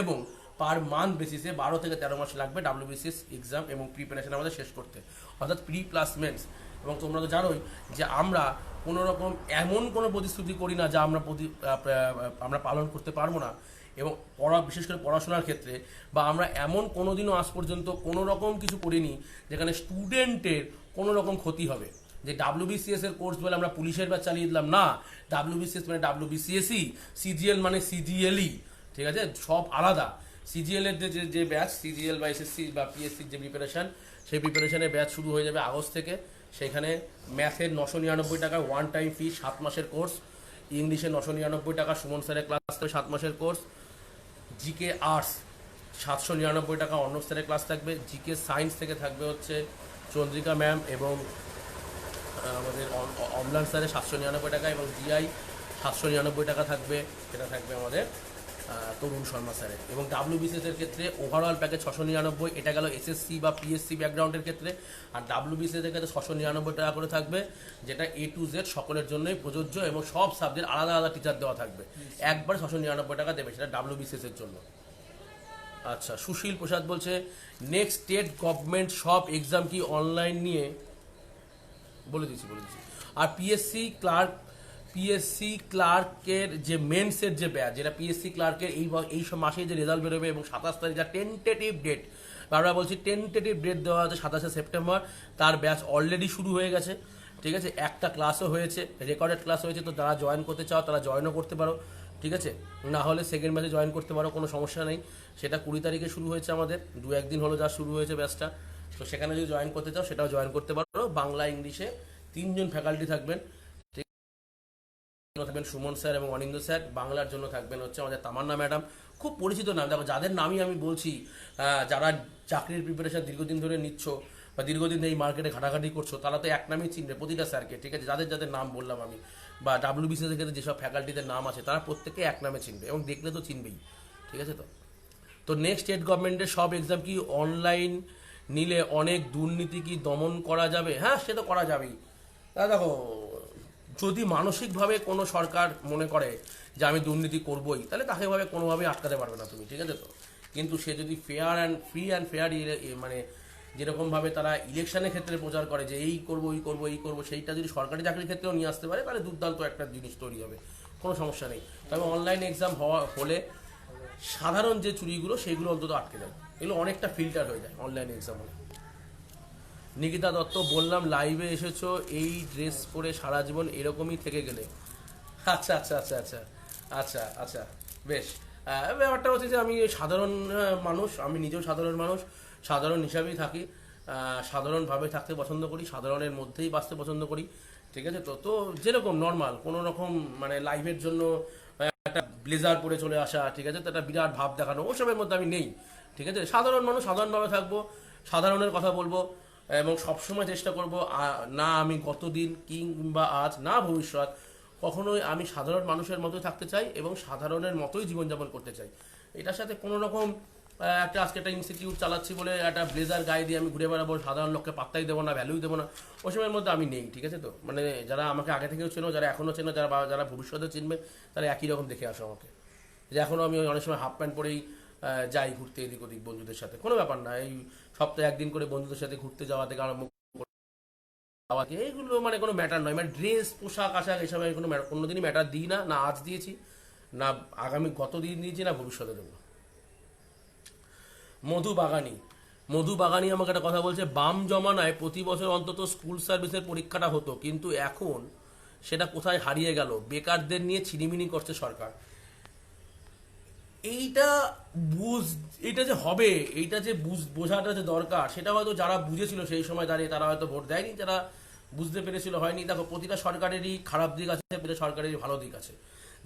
এবং পার মান্থ বেসিসে 12 থেকে 13 মাস লাগবে WBCS এক্সাম এবং প্রিপারেশন আমাদের শেষ করতে, অর্থাৎ প্রি প্লাস মেন্স। এবং তোমরা তো জানোই যে আমরা কোনো রকম এমন কোনো প্রতিশ্রুতি করি না যা আমরা পালন করতে পারবো না। এবং বিশেষ করে পড়াশোনার ক্ষেত্রে, বা আমরা এমন কোনো দিনও আজ পর্যন্ত কোনো রকম কিছু করিনি যেখানে স্টুডেন্টের কোনো রকম ক্ষতি হবে। যে WBCS এর কোর্স বলে আমরা পুলিশের ব্যাচ চালিয়ে দিলাম, না, WBCS মানে WBCSই, CGL মানে CGLই, ঠিক আছে, সব আলাদা। CGL এর যে ব্যাচ, CGL বা SSC বা PSC যে প্রিপারেশন, সেই প্রিপারেশনের ব্যাচ শুরু হয়ে যাবে আগস্ট থেকে। সেখানে ম্যাথের 999 টাকা ওয়ান টাইম ফি, 7 মাসের কোর্স। ইংলিশে 999 টাকা, সুমন স্যারের ক্লাস থাকবে 7 মাসের কোর্স। জিকে আর্টস 799 টাকা, অর্ণব স্যারের ক্লাস থাকবে। জিকে সায়েন্স থেকে থাকবে হচ্ছে চন্দ্রিকা ম্যাম এবং আমাদের অমলান স্যারের 799 টাকা, এবং জিআই 799 টাকা থাকবে, সেটা থাকবে আমাদের তরুণ শর্মা স্যারের। এবং WBCS এর ক্ষেত্রে ওভারঅল প্যাকেজ 699, এটা গেল SSC বা PSC ব্যাকগ্রাউন্ডের ক্ষেত্রে। আর WBCS এর ক্ষেত্রে 699 টাকা করে থাকবে, যেটা A to Z সকলের জন্যই প্রযোজ্য, এবং সব সাবজেক্ট আলাদা আলাদা টিচার দেওয়া থাকবে, একবার 699 টাকা দেবে, সেটা WBCS এর জন্য। আচ্ছা, সুশীল প্রসাদ বলছে নেক্সট স্টেট গভর্নমেন্ট সব এক্সাম কি অনলাইন নিয়ে, বলে দিচ্ছি। আর PSC ক্লার্ক পিএসসি ক্লার্কের যে মেন্সের যে ব্যাচ, যেটা পিএসসি ক্লার্কের এই সব মাসে যে রেজাল্ট বেরোবে এবং 27 তারিখ যা টেন্টেটিভ ডেট, বারবার বলছি টেন্টেটিভ ডেট দেওয়া আছে 27শে সেপ্টেম্বর, তার ব্যাচ অলরেডি শুরু হয়ে গেছে। ঠিক আছে, একটা ক্লাসও হয়েছে, রেকর্ডেড ক্লাস হয়েছে, তো যারা জয়েন করতে চাও তারা জয়েনও করতে পারো। ঠিক আছে, না হলে সেকেন্ড ব্যাচে জয়েন করতে পারো, কোনো সমস্যা নেই। সেটা 20 তারিখে শুরু হয়েছে আমাদের, 2-1 দিন হলো যা শুরু হয়েছে ব্যাচটা। তো সেখানে যদি জয়েন করতে চাও সেটাও জয়েন করতে পারো। বাংলা ইংলিশে 3 জন ফ্যাকাল্টি থাকবেন। থাকবেন সুমন স্যার এবং অনিন্দ স্যার। বাংলার জন্য থাকবেন হচ্ছে আমাদের তামান্না ম্যাডাম, খুব পরিচিত নাম। দেখো, যাদের নামই আমি বলছি, যারা চাকরির প্রিপারেশন দীর্ঘদিন ধরে নিচ্ছ বা দীর্ঘদিন এই মার্কেটে ঘাটাঘাটি করছো, তারা তো এক নামেই চিনবে প্রতিটা স্যারকে। ঠিক আছে, যাদের যাদের নাম বললাম আমি, বা ডাব্লিউবিসিএস এর ক্ষেত্রে যেসব ফ্যাকাল্টিদের নাম আছে তারা প্রত্যেকে এক নামে চিনবে এবং দেখলে তো চিনবেই। ঠিক আছে, তো নেক্সট স্টেট গভর্নমেন্টের সব এক্সাম কি অনলাইন নিলে অনেক দুর্নীতি কি দমন করা যাবে? হ্যাঁ, সে তো করা যাবেই। দেখো, যদি মানসিকভাবে কোনো সরকার মনে করে যে আমি দুর্নীতি করবই, তাহলে তাকে ভাবে কোনোভাবেই আটকাতে পারবে না তুমি। ঠিক আছে, তো কিন্তু সে যদি ফ্রি অ্যান্ড ফেয়ার মানে যেরকমভাবে তারা ইলেকশনের ক্ষেত্রে প্রচার করে যে এই করবো এই করবো এই করবো, সেইটা যদি সরকারি চাকরির ক্ষেত্রেও নিয়ে আসতে পারে, তাহলে দুর্দান্ত একটা জিনিস তৈরি হবে, কোনো সমস্যা নেই। তবে অনলাইন এক্সাম হলে সাধারণ যে চুরিগুলো সেইগুলো অন্তত আটকে যায়, এগুলো অনেকটা ফিল্টার হয়ে যায় অনলাইন এক্সাম হলে। নিকিতা দত্ত, বললাম লাইভে এসেছো, এই ড্রেস পরে সারা জীবন এরকমই থেকে গেলে? আচ্ছা আচ্ছা আচ্ছা আচ্ছা আচ্ছা আচ্ছা, বেশ। ব্যাপারটা হচ্ছে যে আমি সাধারণ মানুষ, আমি নিজেও সাধারণ মানুষ, সাধারণ হিসাবেই থাকি, সাধারণভাবে থাকতে পছন্দ করি, সাধারণের মধ্যেই বাঁচতে পছন্দ করি। ঠিক আছে, তো তো যেরকম নর্মাল, কোনো রকম মানে লাইভের জন্য একটা ব্লেজার পরে চলে আসা, ঠিক আছে, তো একটা বিরাট ভাব দেখানো, ওসবের মধ্যে আমি নেই। ঠিক আছে, সাধারণ মানুষ, সাধারণভাবে থাকবো, সাধারণের কথা বলবো এবং সবসময় চেষ্টা করব না আমি গতদিন কিংবা আজ না ভবিষ্যৎ কখনোই আমি সাধারণ মানুষের মতোই থাকতে চাই এবং সাধারণের মতোই জীবনযাপন করতে চাই। এটার সাথে কোনো রকম আজকে একটা ইনস্টিটিউট চালাচ্ছি বলে একটা ব্লেজার গায়ে দিয়ে আমি ঘুরে বেড়াবো, সাধারণ লোককে পাত্তাই দেবো না, ভ্যালুই দেবো না, ওসবের মধ্যে আমি নেই। ঠিক আছে, তো মানে যারা আমাকে আগে থেকেও চেনো, যারা এখনও চেনো, যারা ভবিষ্যতে চিনবে, তারা একই রকম দেখে আসো আমাকে। যে এখনও আমি অনেক সময় হাফ প্যান্ট পরেই যাই ঘুরতে এদিক ওদিক বন্ধুদের সাথে, কোনো ব্যাপার না। এই সপ্তাহে 1 দিন করে বন্ধুদের সাথে ঘুরতে যাওয়া থেকে আরম্ভ এইগুলো মানে কোনো ম্যাটার নয়। মানে ড্রেস, পোশাক আশাক এসব আমি কোনোদিনই ম্যাটার দিই না, না আজ দিয়েছি, না আগামী গত দিন দিয়েছি, না ভবিষ্যতে দেবো। মধু বাগানি আমাকে একটা কথা বলছে, বাম জমানায় প্রতি বছর অন্তত স্কুল সার্ভিসের পরীক্ষাটা হতো, কিন্তু এখন সেটা কোথায় হারিয়ে গেল? বেকারদের নিয়ে ছিনিমিনি করছে সরকার। এইটা এইটা যে হবে, এইটা যে বোঝাটা যে দরকার, সেটা হয়তো যারা বুঝেছিল সেই সময় দাঁড়িয়ে তারা হয়তো ভোট দেয়নি, যারা বুঝতে পেরেছিল হয়নি। দেখো, প্রতিটা সরকারেরই খারাপ দিক আছে, প্রতিটা সরকারেরই ভালো দিক আছে।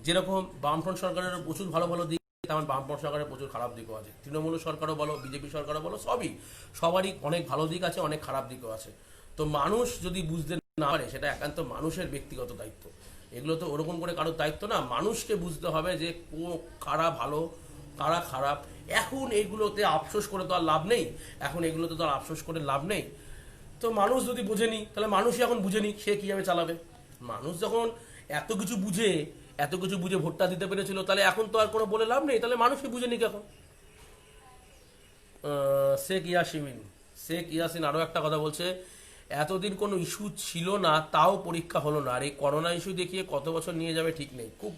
যেরকম বামফ্রন্ট সরকারের প্রচুর ভালো ভালো দিক, তেমন বামফ্রন্ট সরকারের প্রচুর খারাপ দিকও আছে। তৃণমূল সরকারও বলো, বিজেপি সরকারও বলো, সবারই অনেক ভালো দিক আছে, অনেক খারাপ দিকও আছে। তো মানুষ যদি বুঝতে না পারে, সেটা একান্ত মানুষের ব্যক্তিগত দায়িত্ব। এগুলো তো ওরকম করে কারোর দায়িত্ব না, মানুষকে বুঝতে হবে যে কারা ভালো কারা খারাপ। এখন এগুলোতে আফসোস করে তো আর লাভ নেই, এখন এগুলোতে তো আর আফসোস করে লাভ নেই। তো মানুষ যদি বুঝেনি, তাহলে মানুষই এখন বুঝেনি সে কীভাবে চালাবে। মানুষ যখন এত কিছু বুঝে ভোটটা দিতে পেরেছিল, তাহলে এখন তো আর কোনো বলে লাভ নেই, তাহলে মানুষই বুঝেনি কখন। শেখ ইয়াসিন আরও একটা কথা বলছে, এতদিন কোনো ইস্যু ছিল না, তাও পরীক্ষা হলো না, আর এই করোনা ইস্যু দেখিয়ে কত বছর নিয়ে যাবে ঠিক নেই। খুব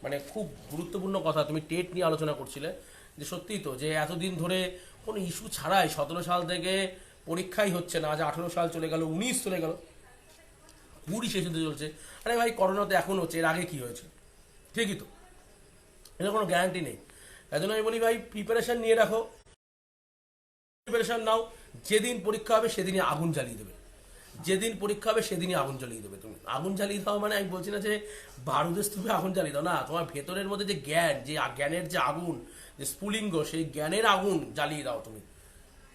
মানে খুব গুরুত্বপূর্ণ কথা তুমি টেট নিয়ে আলোচনা করছিলে, যে সত্যিই তো, যে এতদিন ধরে কোনো ইস্যু ছাড়াই 17 সাল থেকে পরীক্ষাই হচ্ছে না, আজ 18 সাল চলে গেল, 19 চলে গেল, 20 শেষ হতে চলছে। আরে ভাই, করোনা তো এখন হচ্ছে, এর আগে কি হয়েছে? ঠিকই তো, এর কোনো গ্যারান্টি নেই। এই জন্য আমি বলি ভাই, প্রিপারেশন নিয়ে রাখো, প্রিপারেশন নাও, যেদিন পরীক্ষা হবে সেদিনই আগুন জ্বালিয়ে দেবে, যেদিন পরীক্ষা হবে সেদিনই আগুন জ্বালিয়ে দেবে। তুমি আগুন জ্বালিয়ে দাও মানে আমি বলছি না যে বারুদের স্তূপে আগুন জ্বালিয়ে দাও, না, তোমার ভেতরের মধ্যে যে জ্ঞান, যে জ্ঞানের যে আগুন, যে স্ফুলিঙ্গ, সেই জ্ঞানের আগুন জ্বালিয়ে দাও তুমি।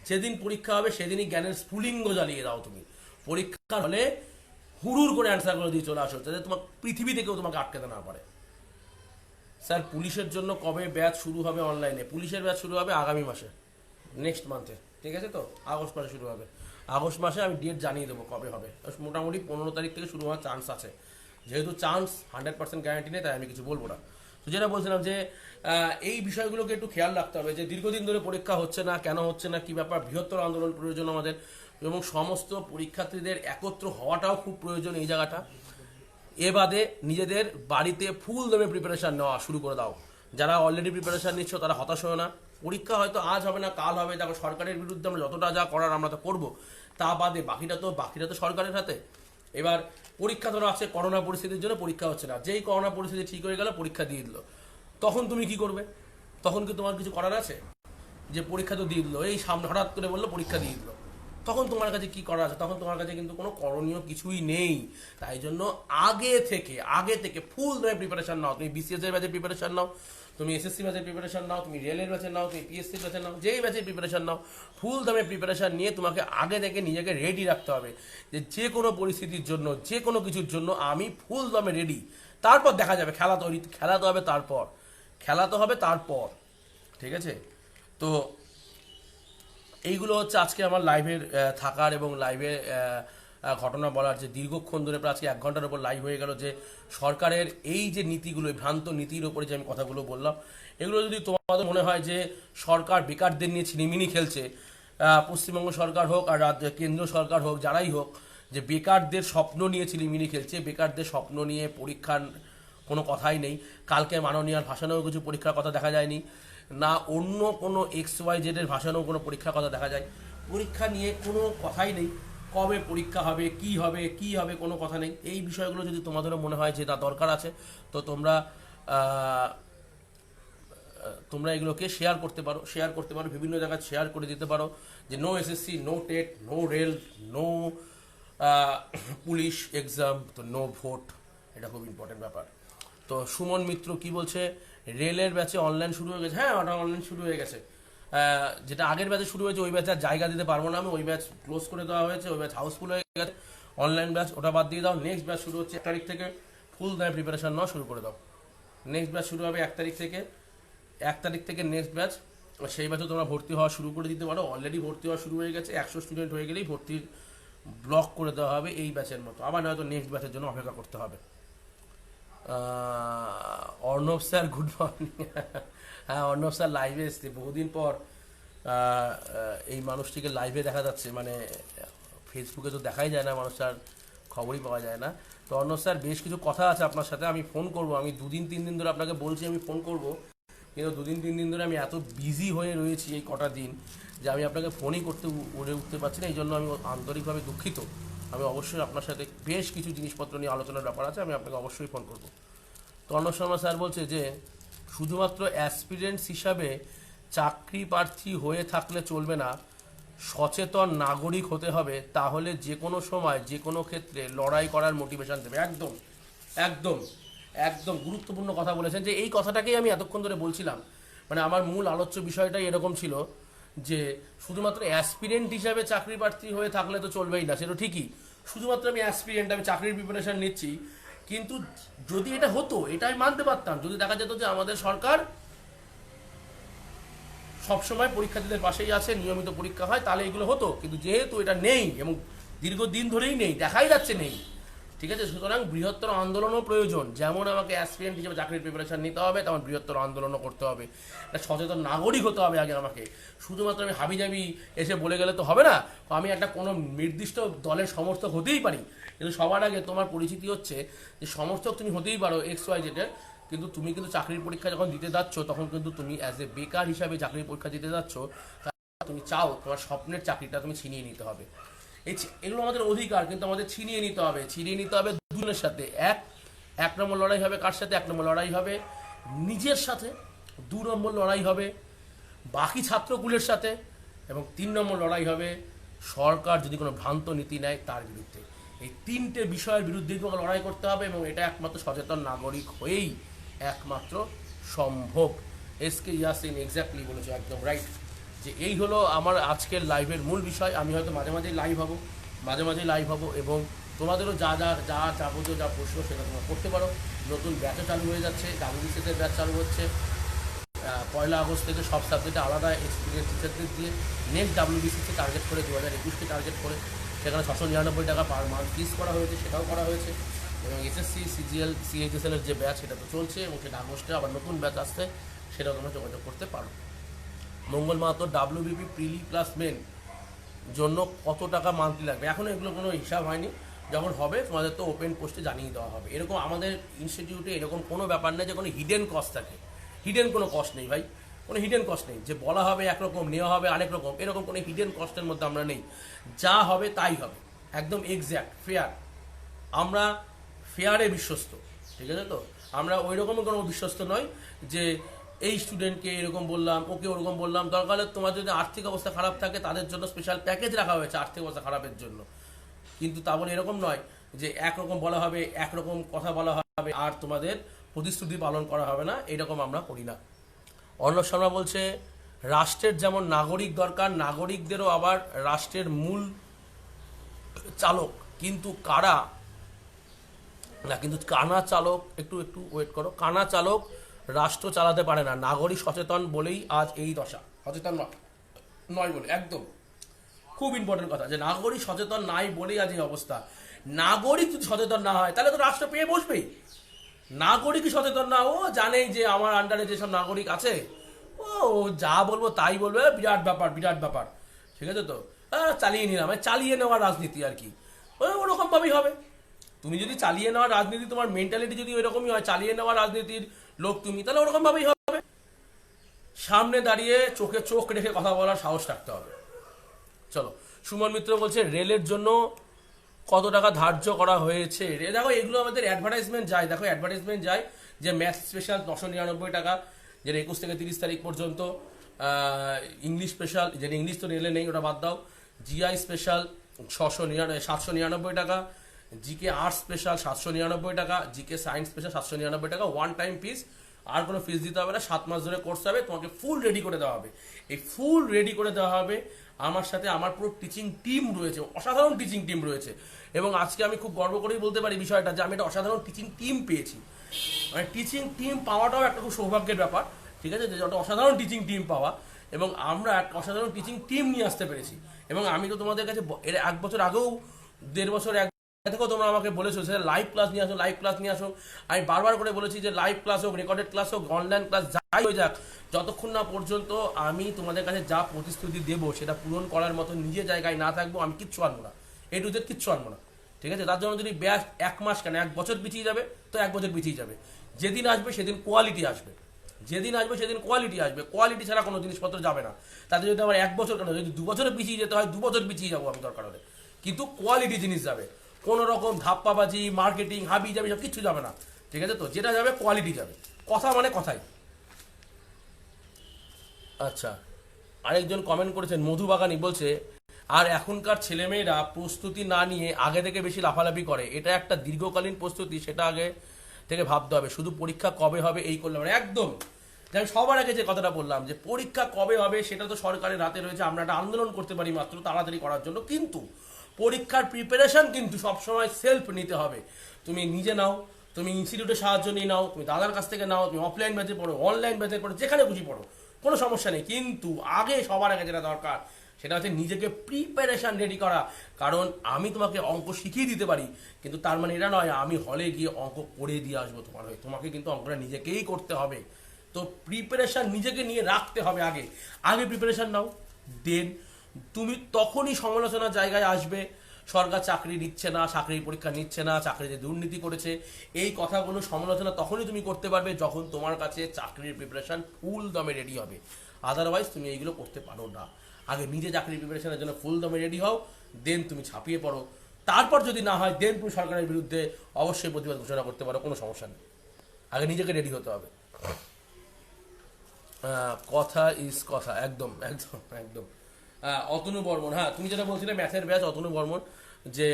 যেদিন পরীক্ষা হবে সেদিনই জ্ঞানের স্ফুলিঙ্গ জ্বালিয়ে দাও তুমি। পরীক্ষার হলে হুড়ুর করে অ্যান্সার করে দিয়ে চলে আসো, যাতে তোমার পৃথিবী থেকেও তোমাকে আটকাতে না পারে। স্যার, পুলিশের জন্য কবে ব্যাচ শুরু হবে অনলাইনে? পুলিশের ব্যাচ শুরু হবে আগামী মাসে, নেক্সট মান্থে। ঠিক আছে, তো আগস্ট মাসে শুরু হবে। আগস্ট মাসে আমি ডেট জানিয়ে দেবো কবে হবে। মোটামুটি 15 তারিখ থেকে শুরু হওয়ার চান্স আছে। যেহেতু চান্স 100% গ্যারান্টি নেই, তাই আমি কিছু বলবো না। তো যেটা বলছিলাম যে এই বিষয়গুলোকে একটু খেয়াল রাখতে হবে, যে দীর্ঘদিন ধরে পরীক্ষা হচ্ছে না, কেন হচ্ছে না, কি ব্যাপার, বৃহত্তর আন্দোলন প্রয়োজন আমাদের, এবং সমস্ত পরীক্ষার্থীদের একত্র হওয়াটাও খুব প্রয়োজন এই জায়গাটা। এ বাদে নিজেদের বাড়িতে ফুল দমে প্রিপারেশান নেওয়া শুরু করে দাও। যারা অলরেডি প্রিপারেশান নিচ্ছ তারা হতাশ হয় না। পরীক্ষা হয়তো আজ হবে না, কাল হবে। দেখো, সরকারের বিরুদ্ধে আমরা যতটা যা করার আমরা তো করবো, তা বাদে বাকিটা তো সরকারের হাতে। এবার পরীক্ষা ধরো আছে, করোনা পরিস্থিতির জন্য পরীক্ষা হচ্ছে না, যেই করোনা পরিস্থিতি ঠিক হয়ে গেল পরীক্ষা দিয়ে দিল, তখন তুমি কি করবে? তখন কি তোমার কিছু করার আছে? যে পরীক্ষা তো দিয়ে দিল, এই সামনে হঠাৎ করে বললো পরীক্ষা দিয়ে দিল, তখন তোমার কাছে কি করার আছে? তখন তোমার কাছে কিন্তু কোনো করণীয় কিছুই নেই। তাই জন্য আগে থেকে ফুল ধরে প্রিপারেশন নাও। তুমি বিসিএস এর ব্যাচের প্রিপারেশন নাও, তুমি এসএসসি ব্যাচের প্রিপারেশন নাও, তুমি রেলের ব্যাচের নাও, তুমি পিএসসি ব্যাচের নাও, যেই ব্যাচের প্রিপারেশন নাও, ফুল দামে প্রিপারেশন নিয়ে তোমাকে আগে থেকে নিজেকে রেডি রাখতে হবে যে কোনো পরিস্থিতির জন্য, যে কোনো কিছুর জন্য আমি ফুল দামে রেডি। তারপর দেখা যাবে, খেলা তো হবে তারপর, ঠিক আছে? তো এইগুলো হচ্ছে আজকে আমার লাইভের থাকার এবং লাইভে ঘটনা বলার। যে দীর্ঘক্ষণ ধরে প্রায় আজকে 1 ঘন্টার উপর লাইভ হয়ে গেল, যে সরকারের এই যে নীতিগুলো, ভ্রান্ত নীতির ওপরে যে আমি কথাগুলো বললাম, এগুলো যদি তোমাদের মনে হয় যে সরকার বেকারদের নিয়ে ছিনিমিনি খেলছে, পশ্চিমবঙ্গ সরকার হোক আর কেন্দ্র সরকার হোক, যারাই হোক, যে বেকারদের স্বপ্ন নিয়ে ছিনিমিনি খেলছে, বেকারদের স্বপ্ন নিয়ে পরীক্ষার কোনো কথাই নেই। কালকে মাননীয়ার ভাষণেও কিছু পরীক্ষার কথা দেখা যায়নি, না অন্য কোনো XYZ এর ভাষণেও কোনো পরীক্ষার কথা দেখা যায়। পরীক্ষা নিয়ে কোনো কথাই নেই, কবে পরীক্ষা হবে, কি হবে কোনো কথা নেই। এই বিষয়গুলো যদি তোমাদেরও মনে হয় যে তা দরকার আছে, তো তোমরা এগুলোকে শেয়ার করতে পারো, বিভিন্ন জায়গায় শেয়ার করে দিতে পারো যে no SSC, no TET, no rail, no police exam, তো নো ভোট। এটা খুব ইম্পর্টেন্ট ব্যাপার। তো সুমন মিত্র কি বলছে, রেলের ব্যাচে অনলাইন শুরু হয়ে গেছে? হ্যাঁ, ওটা অনলাইন শুরু হয়ে গেছে। যেটা আগের ব্যাচে শুরু হয়েছে ওই ব্যাচে আর জায়গা দিতে পারবো না আমি, ওই ব্যাচ ক্লোজ করে দেওয়া হয়েছে, ওই ব্যাচ হাউসফুল হয়ে গেছে। অনলাইন ব্যাচ ওটা বাদ দিয়ে দাও। নেক্সট ব্যাচ শুরু হচ্ছে 1 তারিখ থেকে, ফুল দামে প্রিপারেশন নেওয়া শুরু করে দাও। নেক্সট ব্যাচ শুরু হবে 1 তারিখ থেকে নেক্সট ব্যাচ। সেই ব্যাচে তোমরা ভর্তি হওয়া শুরু করে দিতে পারো। অলরেডি ভর্তি হওয়া শুরু হয়ে গেছে, 100 স্টুডেন্ট হয়ে গেলেই ভর্তির ব্লক করে দেওয়া হবে এই ব্যাচের মতো। আবার নয়তো নেক্সট ব্যাচের জন্য অপেক্ষা করতে হবে। Arnab sir good morning. হ্যাঁ, অর্ণব স্যার লাইভে এসছে বহুদিন পর। এই মানুষটিকে লাইভে দেখা যাচ্ছে, মানে ফেসবুকে তো দেখাই যায় না, মানুষটার খবরই পাওয়া যায় না। তো অর্ণব স্যার, বেশ কিছু কথা আছে আপনার সাথে, আমি ফোন করব। আমি 2-3 দিন ধরে আপনাকে বলছি আমি ফোন করব, কিন্তু 2-3 দিন ধরে আমি এত বিজি হয়ে রয়েছি এই কটা দিন যে আমি আপনাকে ফোনই করতে উঠতে পারছি না। এই জন্য আমি আন্তরিকভাবে দুঃখিত। আমি অবশ্যই আপনার সাথে বেশ কিছু জিনিসপত্র নিয়ে আলোচনার ব্যাপার আছে, আমি আপনাকে অবশ্যই ফোন করব। তো অর্ণব শর্মা স্যার বলছে যে শুধুমাত্র অ্যাসপিরেন্টস হিসাবে চাকরি প্রার্থী হয়ে থাকলে চলবে না, সচেতন নাগরিক হতে হবে, তাহলে যে কোনো সময় যে কোনো ক্ষেত্রে লড়াই করার মোটিভেশন দেবে। একদম একদম একদম গুরুত্বপূর্ণ কথা বলেছেন, যে এই কথাটাকেই আমি এতক্ষণ ধরে বলছিলাম। মানে আমার মূল আলোচ্য বিষয়টাই এরকম ছিল যে শুধুমাত্র অ্যাসপিরেন্ট হিসাবে চাকরি প্রার্থী হয়ে থাকলে তো চলবেই না। সেটা ঠিকই, শুধুমাত্র আমি অ্যাসপিরেন্ট, আমি চাকরির প্রিপারেশন নিচ্ছি, কিন্তু যদি এটা হতো, এটা আমি মানতে পারতাম। যদি দেখা যেত যে আমাদের সরকার সবসময় পরীক্ষার্থীদের পাশেই আছে, নিয়মিত পরীক্ষা হয়, তাহলে এগুলো হতো। কিন্তু যেহেতু এটা নেই এবং দীর্ঘদিন ধরেই নেই, দেখাই যাচ্ছে নেই, ঠিক আছে? সুতরাং বৃহত্তর আন্দোলনও প্রয়োজন। যেমন আমাকে অ্যাসপিরেন্ট হিসেবে চাকরির প্রিপারেশন নিতে হবে, তেমন বৃহত্তর আন্দোলনও করতে হবে। একটা সচেতন নাগরিক হতে হবে আগে আমাকে। শুধুমাত্র আমি হাবিজাবি এসে বলে গেলে তো হবে না। আমি একটা কোনো নির্দিষ্ট দলের সমর্থক হতেই পারি, কিন্তু সবার আগে তোমার পরিচিতি হচ্ছে যে সমর্থক তুমি হতেই পারো XYZ এর, কিন্তু তুমি কিন্তু চাকরির পরীক্ষা যখন দিতে যাচ্ছ, তখন কিন্তু তুমি অ্যাজ এ বেকার হিসাবে চাকরির পরীক্ষা দিতে যাচ্ছ, তুমি চাও তোমার স্বপ্নের চাকরিটা তুমি ছিনিয়ে নিতে হবে। এগুলো আমাদের অধিকার, কিন্তু আমাদের ছিনিয়ে নিতে হবে দুজনের সাথে। এক নম্বর লড়াই হবে কার সাথে? 1 নম্বর লড়াই হবে নিজের সাথে, 2 নম্বর লড়াই হবে বাকি ছাত্রকুলের সাথে, এবং 3 নম্বর লড়াই হবে সরকার যদি কোনো ভ্রান্ত নীতি নেয় তার বিরুদ্ধে। এই 3টে বিষয়ের বিরুদ্ধে তোমাকে লড়াই করতে হবে, এবং এটা একমাত্র সচেতন নাগরিক হয়েই একমাত্র সম্ভব। SK ইয়াসিন এক্স্যাক্টলি বলেছে, একদম রাইট। যে এই হলো আমার আজকের লাইভের মূল বিষয়। আমি হয়তো মাঝে মাঝে লাইভ হব, এবং তোমাদেরও যা যাবতীয় যা প্রশ্ন সেটা তোমরা করতে পারো। নতুন ব্যাচও চালু হয়ে যাচ্ছে, WBCS এর ব্যাচ চালু হচ্ছে 1 আগস্ট থেকে, সব সাবজেক্টে আলাদা এক্সপিরিয়েন্স টিচারদের দিয়ে। নেক্সট WBCS টার্গেট করে 2021কে টার্গেট করে সেখানে 699 টাকা পার মান্থ ফিস করা হয়েছে, সেটাও করা হয়েছে। এবং SSC CGL CHSL এর যে ব্যাচ সেটা তো চলছে, এবং সেটা আগস্টে আবার নতুন ব্যাচ আসছে, সেটাও তোমরা যোগাযোগ করতে পারো। মঙ্গল মাহাতো, WBP প্রিলি প্লাস মেন জন্য কত টাকা মান্থলি লাগবে? এখনও এগুলো কোনো হিসাব হয়নি। যখন হবে তোমাদের তো ওপেন পোস্টে জানিয়ে দেওয়া হবে। এরকম আমাদের ইনস্টিটিউটে এরকম কোনো ব্যাপার নেই যে কোনো হিডেন কস্ট থাকে, হিডেন কোনো কস্ট নেই ভাই, কোনো হিডেন কস্ট নেই যে বলা হবে একরকম নেওয়া হবে আরেক রকম, এরকম কোনো হিডেন কস্টের মধ্যে আমরা নেই। যা হবে তাই হবে, একদম এক্স্যাক্ট ফেয়ার। আমরা ফেয়ারে বিশ্বস্ত, ঠিক আছে তো। আমরা ওই রকমই কোনো বিশ্বস্ত নয় যে এই স্টুডেন্টকে এরকম বললাম, ওকে ওরকম বললাম। দরকার হলে তোমার যদি আর্থিক অবস্থা খারাপ থাকে তাদের জন্য স্পেশাল প্যাকেজ রাখা হয়েছে আর্থিক অবস্থা খারাপের জন্য, কিন্তু তা বলে এরকম নয় যে একরকম বলা হবে, একরকম কথা বলা হবে আর তোমাদের প্রতিশ্রুতি পালন করা হবে না, এরকম আমরা করি না। অর্ণব শর্মা বলছে রাষ্ট্রের যেমন নাগরিক দরকার, নাগরিকদেরও আবার রাষ্ট্রের মূল চালক, কিন্তু কারা না, কিন্তু কানা চালক, একটু একটু ওয়েট করো, কানা চালক রাষ্ট্র চালাতে পারে না। নাগরিক সচেতন বলেই আজ এই দশা, সচেতন নয় বলে, একদম খুব ইম্পর্টেন্ট কথা, যে নাগরিক সচেতন নাই বলেই আজ এই অবস্থা। নাগরিক যদি সচেতন না হয় তাহলে তো রাষ্ট্র পেয়ে বসবেই। নাগরিকই সচেতন না, ও জানেই যে আমার আন্ডারে যেসব নাগরিক আছে ও যা বলবো তাই বলবে, বিরাট ব্যাপার বিরাট ব্যাপার, ঠিক আছে তো। চালিয়ে নিলাম, চালিয়ে নেওয়ার রাজনীতি আর কি, ওরকম ভাবেই হবে। তুমি যদি চালিয়ে নেওয়ার রাজনীতি, তোমার মেন্টালিটি যদি ওইরকমই হয়, চালিয়ে নেওয়ার রাজনীতির লোক তুমি, তাহলে ওরকম ভাবেই হবে। সামনে দাঁড়িয়ে চোখে চোখ রেখে কথা বলার সাহস রাখতে হবে। চলো, সুমন মিত্র বলছে রেলের জন্য কত টাকা ধার্য করা হয়েছে। দেখো এগুলো আমাদের অ্যাডভার্টাইজমেন্ট যায়, দেখো অ্যাডভার্টাইজমেন্ট যায় যে ম্যাথ স্পেশাল 999 টাকা, যেটা 21 থেকে 30 তারিখ পর্যন্ত। ইংলিশ স্পেশাল, যেটা ইংলিশ তো রেলে নেই ওটা বাদ দাও। জিআই স্পেশাল 799 টাকা, জিকে আর্টস স্পেশাল 799 টাকা, জিকে সায়েন্স স্পেশাল 799 টাকা, ওয়ান টাইম ফিস, আর কোনো ফিস দিতে হবে না। 7 মাস ধরে কোর্স হবে, তোমাকে ফুল রেডি করে দেওয়া হবে। এই ফুল রেডি করে দেওয়া হবে, আমার সাথে আমার পুরো টিচিং টিম রয়েছে, অসাধারণ টিচিং টিম রয়েছে। এবং আজকে আমি খুব গর্ব করেই বলতে পারি বিষয়টা, যে আমি একটা অসাধারণ টিচিং টিম পেয়েছি। মানে টিচিং টিম পাওয়াটাও একটা খুব সৌভাগ্যের ব্যাপার, ঠিক আছে, যে একটা অসাধারণ টিচিং টিম পাওয়া, এবং আমরা একটা অসাধারণ টিচিং টিম নিয়ে আসতে পেরেছি। এবং আমি তো তোমাদের কাছে এর 1 বছর আগেও, 1.5 বছর দেখো তোমরা আমাকে বলেছো সেটা লাইভ ক্লাস নিয়ে আসো, লাইভ ক্লাস নিয়ে আসো। আমি বারবার করে বলেছি যে লাইভ ক্লাস হোক, রেকর্ডেড ক্লাস হোক, অনলাইন ক্লাস যাই হয়ে যাক, যতক্ষণ না পর্যন্ত আমি তোমাদের কাছে যা প্রতিশ্রুতি দেবো সেটা পূরণ করার মতো নিজের জায়গায় না থাকবো, আমি কিচ্ছু আনবো না, এ টু জেড কিচ্ছু আনবো না, ঠিক আছে। তার জন্য যদি ব্যাচ 1 মাস কেন 1 বছর পিছিয়ে যাবে তো 1 বছর পিছিয়ে যাবে। যেদিন আসবে সেদিন কোয়ালিটি আসবে, যেদিন আসবে সেদিন কোয়ালিটি আসবে, কোয়ালিটি ছাড়া কোনো জিনিসপত্র যাবে না। তাতে যদি আমার 1 বছর কেন, যদি 2 বছরে পিছিয়ে যেতে হয় 2 বছর পিছিয়ে যাবো আমি দরকার হলে, কিন্তু কোয়ালিটি জিনিস যাবে। কোনো রকম ধাপ্পাবাজি, মার্কেটিং, হাবি যাবে সব কিচ্ছু যাবে না, ঠিক আছে তো। যেটা যাবে কোয়ালিটি যাবে, কথা মানে কথাই। আচ্ছা, আরেকজন কমেন্ট করেছেন মধুবাগানি, বলছে আর এখনকার ছেলেমেয়েরা প্রস্তুতি না নিয়ে আগে থেকে বেশি লাফালাফি করে, এটা একটা দীর্ঘকালীন প্রস্তুতি, সেটা আগে থেকে ভাবতে হবে। শুধু পরীক্ষা কবে হবে এই করলাম একদম, যে আমি সবার আগে যে কথাটা বললাম যে পরীক্ষা কবে হবে সেটা তো সরকারের হাতে রয়েছে। আমরা একটা আন্দোলন করতে পারি মাত্র তাড়াতাড়ি করার জন্য, কিন্তু পরীক্ষার প্রিপারেশন কিন্তু সবসময় সেলফ নিতে হবে। তুমি নিজে নাও, তুমি ইনস্টিটিউটের সাহায্য নিয়ে নাও, তুমি দাদার কাছ থেকে নাও, তুমি অফলাইন ব্যাচে পড়ো, অনলাইন ব্যাচে পড়ো, যেখানে খুশি পড়ো, কোনো সমস্যা নেই। কিন্তু আগে সবার আগে যেটা দরকার সেটা হচ্ছে নিজেকে প্রিপারেশন রেডি করা। কারণ আমি তোমাকে অঙ্ক শিখিয়ে দিতে পারি, কিন্তু তার মানে এটা নয় আমি হলে গিয়ে অঙ্ক করে দিয়ে আসবো তোমার হয়ে। তোমাকে কিন্তু অঙ্কটা নিজেকেই করতে হবে। তো প্রিপারেশন নিজেকে নিয়ে রাখতে হবে, আগে আগে প্রিপারেশন নাও, দেন তুমি তখনই সমালোচনার জায়গায় আসবে। সরকার চাকরি দিচ্ছে না, চাকরির পরীক্ষা নিচ্ছে না, চাকরিতে দুর্নীতি করেছে, এই কথাগুলো সমালোচনা তখনই তুমি করতে পারবে যখন তোমার কাছে চাকরির প্রিপারেশন ফুল দমে রেডি হবে। আদারওয়াইজ তুমি এইগুলো করতে পারো না। আগে নিজে চাকরির প্রিপারেশনের জন্য ফুল দমে রেডি হও, দেন তুমি ছাপিয়ে পড়ো। তারপর যদি না হয় দেন তুমি সরকারের বিরুদ্ধে অবশ্যই প্রতিবাদ ঘোষণা করতে পারো, কোনো সমস্যা নেই। আগে নিজেকে রেডি হতে হবে। কথা ইজ কথা, একদম একদম একদম। অতনু বর্মন, হ্যাঁ তুমি যেটা বলছিলে ম্যাথের ব্যাচ, অতনু বর্মন, যে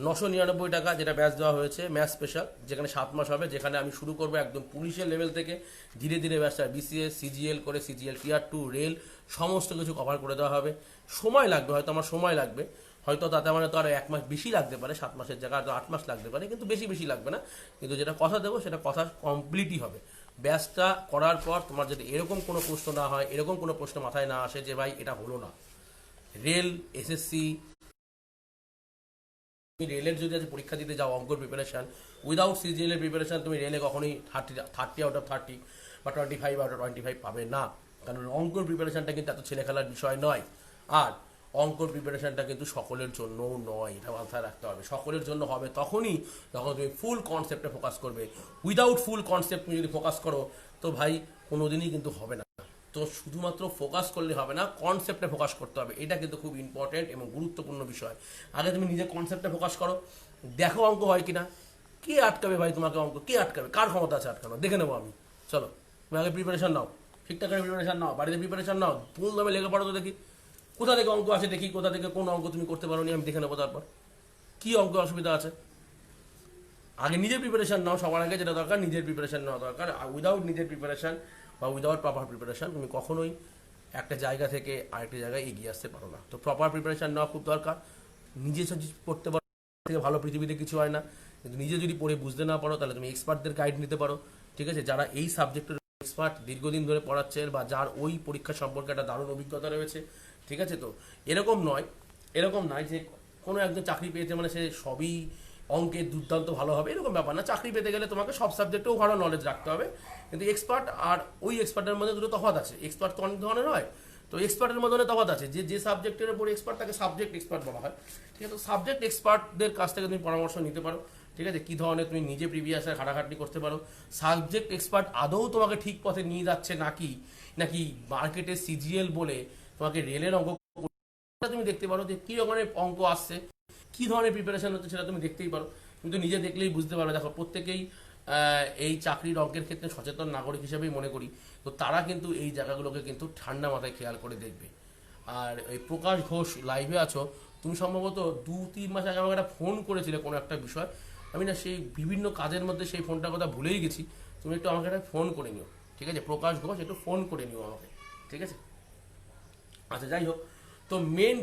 999 টাকা যেটা ব্যাচ দেওয়া হয়েছে ম্যাথ স্পেশাল, যেখানে 7 মাস হবে, যেখানে আমি শুরু করবো একদম পুলিশের লেভেল থেকে, ধীরে ধীরে ব্যাচটা বিসিএস, সিজিএল করে, সিজিএল টিয়ার 2, রেল, সমস্ত কিছু কভার করে দেওয়া হবে। সময় লাগবে, হয়তো আমার সময় লাগবে, হয়তো তাতে আমার তো আর 1 মাস বেশি লাগতে পারে, 7 মাসের জায়গায় হয়তো 8 মাস লাগতে পারে, কিন্তু বেশি বেশি লাগবে না। কিন্তু যেটা কথা দেবো সেটা কথা কমপ্লিটই হবে। ব্যাচটা করার পর তোমার যদি এরকম কোনো প্রশ্ন না হয়, এরকম কোনো প্রশ্ন মাথায় না আসে যে ভাই এটা হলো না, রেল, এসএসসি, তুমি রেলের যদি আজ পরীক্ষা দিতে যাও অঙ্কর প্রিপারেশন, উইদাউট সিজিএলের প্রিপারেশন তুমি রেলে কখনোই 30 আউট অফ 30 বা 25 আউট অফ 25 পাবে না। কারণ অঙ্কর প্রিপারেশনটা কিন্তু এত ছেলে খেলার বিষয় নয়। আর অঙ্কর প্রিপারেশনটা কিন্তু সকলের জন্য নয়, এটা মাথায় রাখতে হবে। সকলের জন্য হবে তখনই যখন তুমি ফুল কনসেপ্টে ফোকাস করবে। উইদাউট ফুল কনসেপ্ট তুমি যদি ফোকাস করো তো ভাই কোনোদিনই কিন্তু হবে না। তো শুধুমাত্র ফোকাস করলে হবে না, কনসেপ্টে ফোকাস করতে হবে, এটা কিন্তু খুব ইম্পর্টেন্ট এবং গুরুত্বপূর্ণ বিষয়। আগে তুমি নিজে কনসেপ্টে ফোকাস করো, দেখো অঙ্ক হয় কিনা। কে আটকাবে ভাই তোমাকে? অঙ্ক কে আটকাবে? কার ক্ষমতা আছে আটকানো? দেখে নেবো আমি। চলো তুমি আগে প্রিপারেশন নাও, ঠিকঠাক করে প্রিপারেশন নাও, বাড়িতে প্রিপারেশন নাও, ফুল দামে লেগে পড়ো তো দেখি কোথা থেকে অঙ্ক আছে, দেখি কোথা থেকে কোন অঙ্ক তুমি করতে পারো নি, আমি দেখে নেবো তারপর কি অঙ্ক অসুবিধা আছে। আগে নিজের প্রিপারেশন নাও, সবার আগে যেটা দরকার নিজের প্রিপারেশন নেওয়া দরকার। উইদাউট নিজের প্রিপারেশন বা উইদাউট প্রপার প্রিপারেশন তুমি কখনোই একটা জায়গা থেকে আরেকটা জায়গায় এগিয়ে আসতে পারো না। তো প্রপার প্রিপারেশন নেওয়া খুব দরকার। নিজে যদি পড়তে পারো থেকে ভালো পৃথিবীতে কিছু হয় না, কিন্তু নিজে যদি পড়ে বুঝতে না পারো তাহলে তুমি এক্সপার্টদের গাইড নিতে পারো, ঠিক আছে, যারা এই সাবজেক্টের এক্সপার্ট, দীর্ঘদিন ধরে পড়াচ্ছেন বা যার ওই পরীক্ষা সম্পর্কে একটা দারুণ অভিজ্ঞতা রয়েছে, ঠিক আছে। তো এরকম নয় যে কোনো একজন চাকরি পেয়েছে মানে সে সবই অঙ্কের দুর্দান্ত ভালো হবে, এরকম ব্যাপার না। চাকরি পেতে গেলে তোমাকে সব সাবজেক্টেও ভালো নলেজ রাখতে হবে, কিন্তু এক্সপার্ট আর ওই এক্সপার্টের মধ্যে দুটো তফাৎ আছে। এক্সপার্ট তো অনেক ধরনের হয়, তো এক্সপার্টের মধ্যে তফাৎ আছে। যে সাবজেক্টের উপর এক্সপার্ট তাকে সাবজেক্ট এক্সপার্ট বলা হয়, ঠিক আছে। তো সাবজেক্ট এক্সপার্টদের কাছ থেকে তুমি পরামর্শ নিতে পারো, ঠিক আছে, কী ধরনের তুমি নিজে প্রিভিয়াস খাটাখাটনি করতে পারো। সাবজেক্ট এক্সপার্ট আদৌ তোমাকে ঠিক পথে নিয়ে যাচ্ছে নাকি মার্কেটে সিজিএল বলে তোমাকে রেলের অঙ্ক তুমি দেখতে পারো যে কী রকমের অঙ্ক আসছে, কী ধরনের প্রিপারেশন হচ্ছে সেটা তুমি দেখতেই পারো। তুমি তো নিজে দেখলেই বুঝতে পারো। দেখো প্রত্যেকেই এই চাকরির অঙ্কের ক্ষেত্রে সচেতন নাগরিক হিসেবেই মনে করি, তো তারা কিন্তু এই জায়গাগুলোকে কিন্তু ঠান্ডা মাথায় খেয়াল করে দেখবে। আর এই প্রকাশ ঘোষ লাইভে আছো, তুমি সম্ভবত 2-3 মাস আগে আমাকে একটা ফোন করেছিলে কোনো একটা বিষয়, আমি না সেই বিভিন্ন কাজের মধ্যে সেই ফোনটার কথা ভুলেই গেছি। তুমি একটু আমাকে একটা ফোন করে নিও, ঠিক আছে, প্রকাশ ঘোষ, একটু ফোন করে নিও আমাকে, ঠিক আছে। আচ্ছা যাই হোক, তো মেন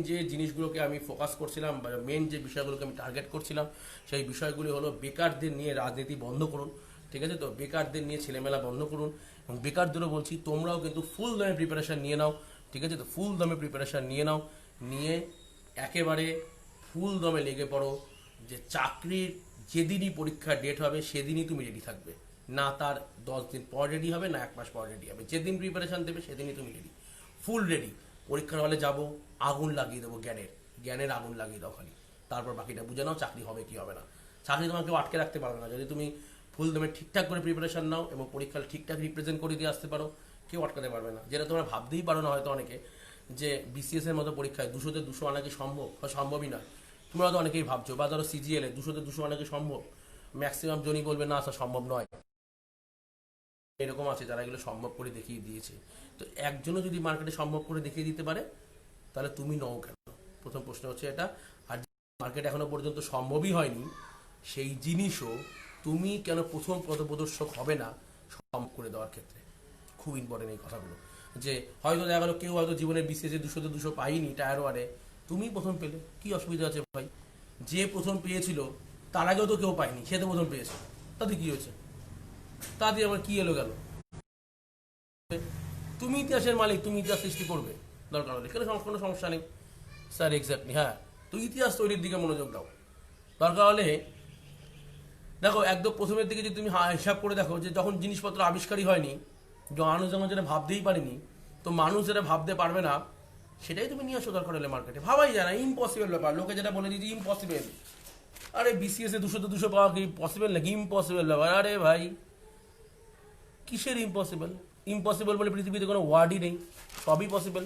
যে জিনিসগুলোকে আমি ফোকাস করছিলাম বা মেন যে বিষয়গুলোকে আমি টার্গেট করছিলাম, সেই বিষয়গুলি হলো বেকারদের নিয়ে রাজনীতি বন্ধ করুন, ঠিক আছে। তো বেকারদের নিয়ে ছেলেমেলা বন্ধ করুন, এবং বেকারদেরও বলছি তোমরাও কিন্তু ফুল দমে প্রিপারেশান নিয়ে নাও, ঠিক আছে। তো ফুল দমে প্রিপারেশান নিয়ে নাও, নিয়ে একেবারে ফুল দমে লেগে পড়ো যে চাকরির যেদিনই পরীক্ষার ডেট হবে সেদিনই তুমি রেডি থাকবে, না তার 10 দিন পর রেডি হবে, না 1 মাস পর রেডি হবে। যেদিন প্রিপারেশান দেবে সেদিনই তুমি রেডি, ফুল রেডি। পরীক্ষার হলে যাবো, আগুন লাগিয়ে দেবো, জ্ঞানের আগুন লাগিয়ে দাও খালি, তারপর বাকিটা বুঝে নাও চাকরি হবে কি হবে না। চাকরি তোমাকে কেউ আটকে রাখতে পারবে না যদি তুমি ফুল দমে ঠিকঠাক করে প্রিপারেশন নাও এবং পরীক্ষার ঠিকঠাক রিপ্রেজেন্ট করে দিয়ে আসতে পারো, কেউ আটকাতে পারবে না। যেটা তোমরা ভাবতেই পারো না হয়তো অনেকে, যে বিসিএস এর মতো পরীক্ষায় 200-তে 200 আনা কি সম্ভব? সম্ভবই না। তোমরা তো অনেকেই ভাবছো, বা ধরো সিজিএল এ 200-তে 200 আনা কি সম্ভব? ম্যাক্সিমাম জনই বলবে না স্যার সম্ভব নয়। এরকম আছে যারা এগুলো সম্ভব করে দেখিয়ে দিয়েছে। তো একজনও যদি মার্কেটে সম্ভব করে দেখিয়ে দিতে পারে তাহলে তুমি নও কেন? প্রথম প্রশ্ন হচ্ছে এটা। আর মার্কেট এখনো পর্যন্ত সম্ভবই হয়নি সেই জিনিসও তুমি কেন প্রথম পথপ্রদর্শক হবে না সম্ভব করে দেওয়ার ক্ষেত্রে? খুব ইম্পর্টেন্ট এই কথাগুলো, যে হয়তো দেখা গেলো কেউ হয়তো জীবনের বিসিএসে 200-তে 200 পাইনি টায়ার ওয়ানে, তুমি প্রথম পেলে, কি অসুবিধা আছে ভাই? যে প্রথম পেয়েছিল তার আগেও তো কেউ পায়নি, সে তো প্রথম পেয়েছে, তাতে কি হয়েছে? তাতে আবার কি এলো গেল? তুমি ইতিহাসের মালিক, তুমি ইতিহাস সৃষ্টি করবে দরকার হলে, কেন কোনো সমস্যা নেই স্যার, এক্স্যাক্টলি। হ্যাঁ, তো ইতিহাস তৈরির দিকে মনোযোগ দাও দরকার হলে। দেখো একদম প্রথমের দিকে যদি তুমি হিসাব করে দেখো যে যখন জিনিসপত্র আবিষ্কারই হয়নি, মানুষ যখন যেটা ভাবতেই পারেনি, তো মানুষ যেটা ভাবতে পারবে না সেটাই তুমি নিয়ে আসো দরকার হলে মার্কেটে। ভাবাই যায় না, ইম্পসিবল ব্যাপার। লোকে যেটা বলে দিয়েছে ইম্পসিবল, আরে বিসিএস এ 200-তে 200 পাওয়া কি পসিবল নাকি? ইম্পসিবল ব্যাপার। আরে ভাই কিসের ইম্পসিবল? ইম্পসিবল বলে পৃথিবীতে কোনো ওয়ার্ডই নেই, সবই পসিবল।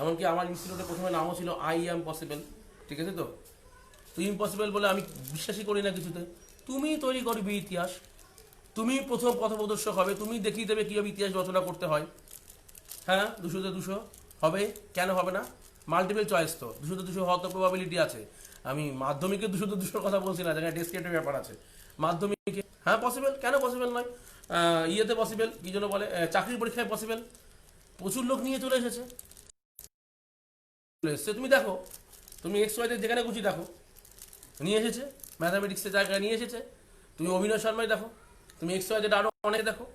এমনকি আমার ইনস্টিটিউটে প্রথমে নামও ছিল আই অ্যাম পসিবল, ঠিক আছে। তো তুই ইম্পসিবল বলে আমি বিশ্বাসই করি না কিছুতে। তুমি তৈরি করবি ইতিহাস, তুমি প্রথম পথপ্রদর্শক হবে, তুমি দেখিয়ে দেবে কীভাবে ইতিহাস রচনা করতে হয়। হ্যাঁ, 200-তে 200 হবে, কেন হবে না? মাল্টিপল চয়েস তো, 200-তে 200 হওয়ার তো প্রবাবিলিটি আছে। আমি মাধ্যমিকে 200-তে 200 কথা বলছি না, যেখানে ডেসক্রিপটিভ ব্যাপার আছে। মাধ্যমিকে হ্যাঁ পসিবল, কেন পসিবল নয়? ইয়েতে পসিবল, কি জন্য বলে, চাকরির পরীক্ষায় পসিবল। প্রচুর লোক নিয়ে চলে এসেছে। তুমি দেখো, তুমি এক্স-ওয়াই যেখানে খুশি দেখো, নিয়ে এসেছে, ম্যাথামেটিক্সের জায়গায় নিয়ে এসেছে। তুমি অভিনয় শর্মায় দেখো, তুমি এক্স-ওয়াই আরও অনেক দেখো,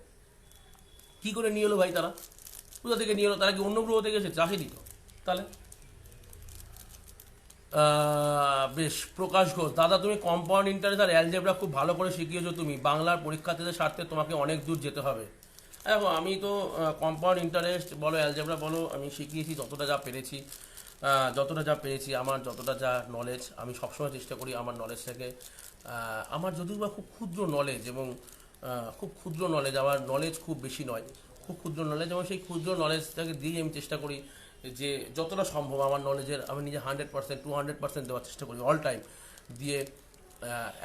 কী করে নিয়ে এলো ভাই তারা? কোথা থেকে নিয়ে এলো? তারা কি অন্য গ্রহ থেকে এসেছে? আসেনি তো। তাহলে বেশ, প্রকাশ ঘোষ, দাদা তুমি কম্পাউন্ড ইন্টারেস্ট আর অ্যালজেব্রা খুব ভালো করে শিখিয়েছো তুমি। বাংলার পরীক্ষার্থীদের স্বার্থে তোমাকে অনেক দূর যেতে হবে। দেখো আমি তো কম্পাউন্ড ইন্টারেস্ট বলো অ্যালজেব্রা বলো আমি শিখিয়েছি যতটা যা পেরেছি আমার যতটা যা নলেজ আমি সবসময় চেষ্টা করি আমার নলেজ থেকে আমার যদিও বা খুব ক্ষুদ্র নলেজ এবং খুব ক্ষুদ্র নলেজ আমার নলেজ খুব বেশি নয়, খুব ক্ষুদ্র নলেজ এবং সেই ক্ষুদ্র নলেজটাকে দিয়ে আমি চেষ্টা করি যে যতটা সম্ভব আমার নলেজের আমি নিজে 100% 200% দেওয়ার চেষ্টা করি অল টাইম দিয়ে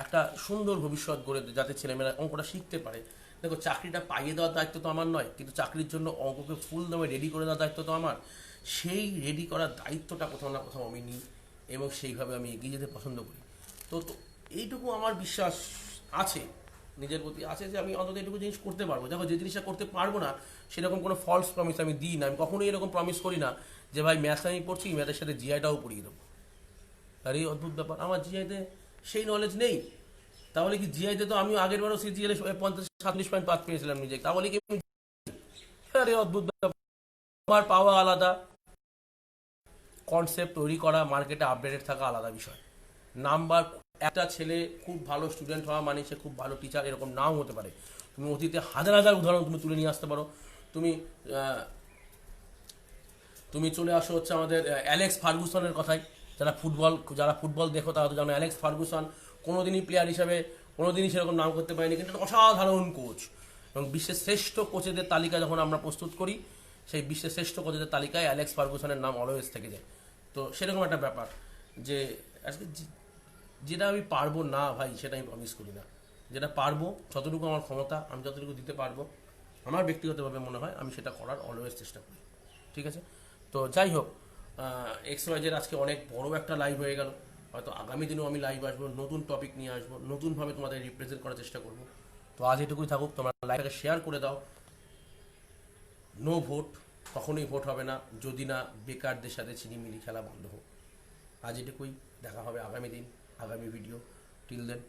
একটা সুন্দর ভবিষ্যৎ গড়ে যাতে ছেলেমেয়েরা অঙ্কটা শিখতে পারে। দেখো চাকরিটা পাইয়ে দেওয়ার দায়িত্ব তো আমার নয়, কিন্তু চাকরির জন্য অঙ্ককে ফুল দমে রেডি করে দেওয়ার দায়িত্ব তো আমার। সেই রেডি করার দায়িত্বটা কোথাও না কোথাও আমি নিই এবং সেইভাবে আমি এগিয়ে যেতে পছন্দ করি। তো এইটুকু আমার বিশ্বাস আছে নিজের প্রতি আছে যে আমি অন্তত এইটুকু জিনিস করতে পারবো। দেখো যে জিনিসটা করতে পারবো না সেরকম কোনো ফলস প্রমিস আমি দিই না, আমি কখনোই এরকম প্রমিস করি না যে ভাই ম্যাথ আমি পড়ছি ম্যাথের সাথে জিআইটাও পড়িয়ে দেবো। আর এই অদ্ভুত ব্যাপার, আমার জিআইতে সেই নলেজ নেই। তাহলে কি জিআইতে তো আমিও আগের বারও সিজিএলে 50-47 পয়েন্ট পেয়েছিলাম নিজে, তাহলে কি আরে অদ্ভুত ব্যাপার। আমার পাওয়া আলাদা, কনসেপ্ট তৈরি করা মার্কেটে আপডেটেড থাকা আলাদা বিষয়। নাম্বার একটা ছেলে খুব ভালো স্টুডেন্ট হওয়া মানে সে খুব ভালো টিচার এরকম নাও হতে পারে। তুমি অতীতে হাজার হাজার উদাহরণ তুমি তুলে নিয়ে আসতে পারো। তুমি তুমি চলে আসো হচ্ছে আমাদের অ্যালেক্স ফার্গুসনের কথায়। যারা ফুটবল দেখো তারা তো জানো অ্যালেক্স ফার্গুসন কোনোদিনই প্লেয়ার হিসাবে কোনোদিনই সেরকম নাম করতে পারেনি, কিন্তু অসাধারণ কোচ এবং বিশ্বের শ্রেষ্ঠ কোচেদের তালিকা যখন আমরা প্রস্তুত করি সেই বিশ্বের শ্রেষ্ঠ কোচেদের তালিকায় অ্যালেক্স ফার্গুসনের নাম অলওয়েজ থেকে যায়। তো সেরকম একটা ব্যাপার যে আজকে যেটা আমি পারবো না ভাই সেটা আমি প্রমিস করি না। যেটা পারবো যতটুকু আমার ক্ষমতা আমি যতটুকু দিতে পারবো আমার ব্যক্তিগতভাবে মনে হয় আমি সেটা করার অলওয়েজ চেষ্টা করি। ঠিক আছে, তো যাই হোক XYZ আজকে অনেক বড় একটা লাইভ হয়ে গেল। হয়তো আগামী দিনেও আমি লাইভ আসবো, নতুন টপিক নিয়ে আসবো, নতুনভাবে তোমাদের রিপ্রেজেন্ট করার চেষ্টা করবো। তো আজ এটুকুই থাকুক, তোমরা লাইভটাকে শেয়ার করে দাও। নো ভোট, কখনোই ভোট হবে না যদি না বেকারদের সাথে ছিনিমিনি খেলা বন্ধ হোক। আজ এটুকুই, দেখা হবে আগামী দিন আগামী ভিডিও। Till then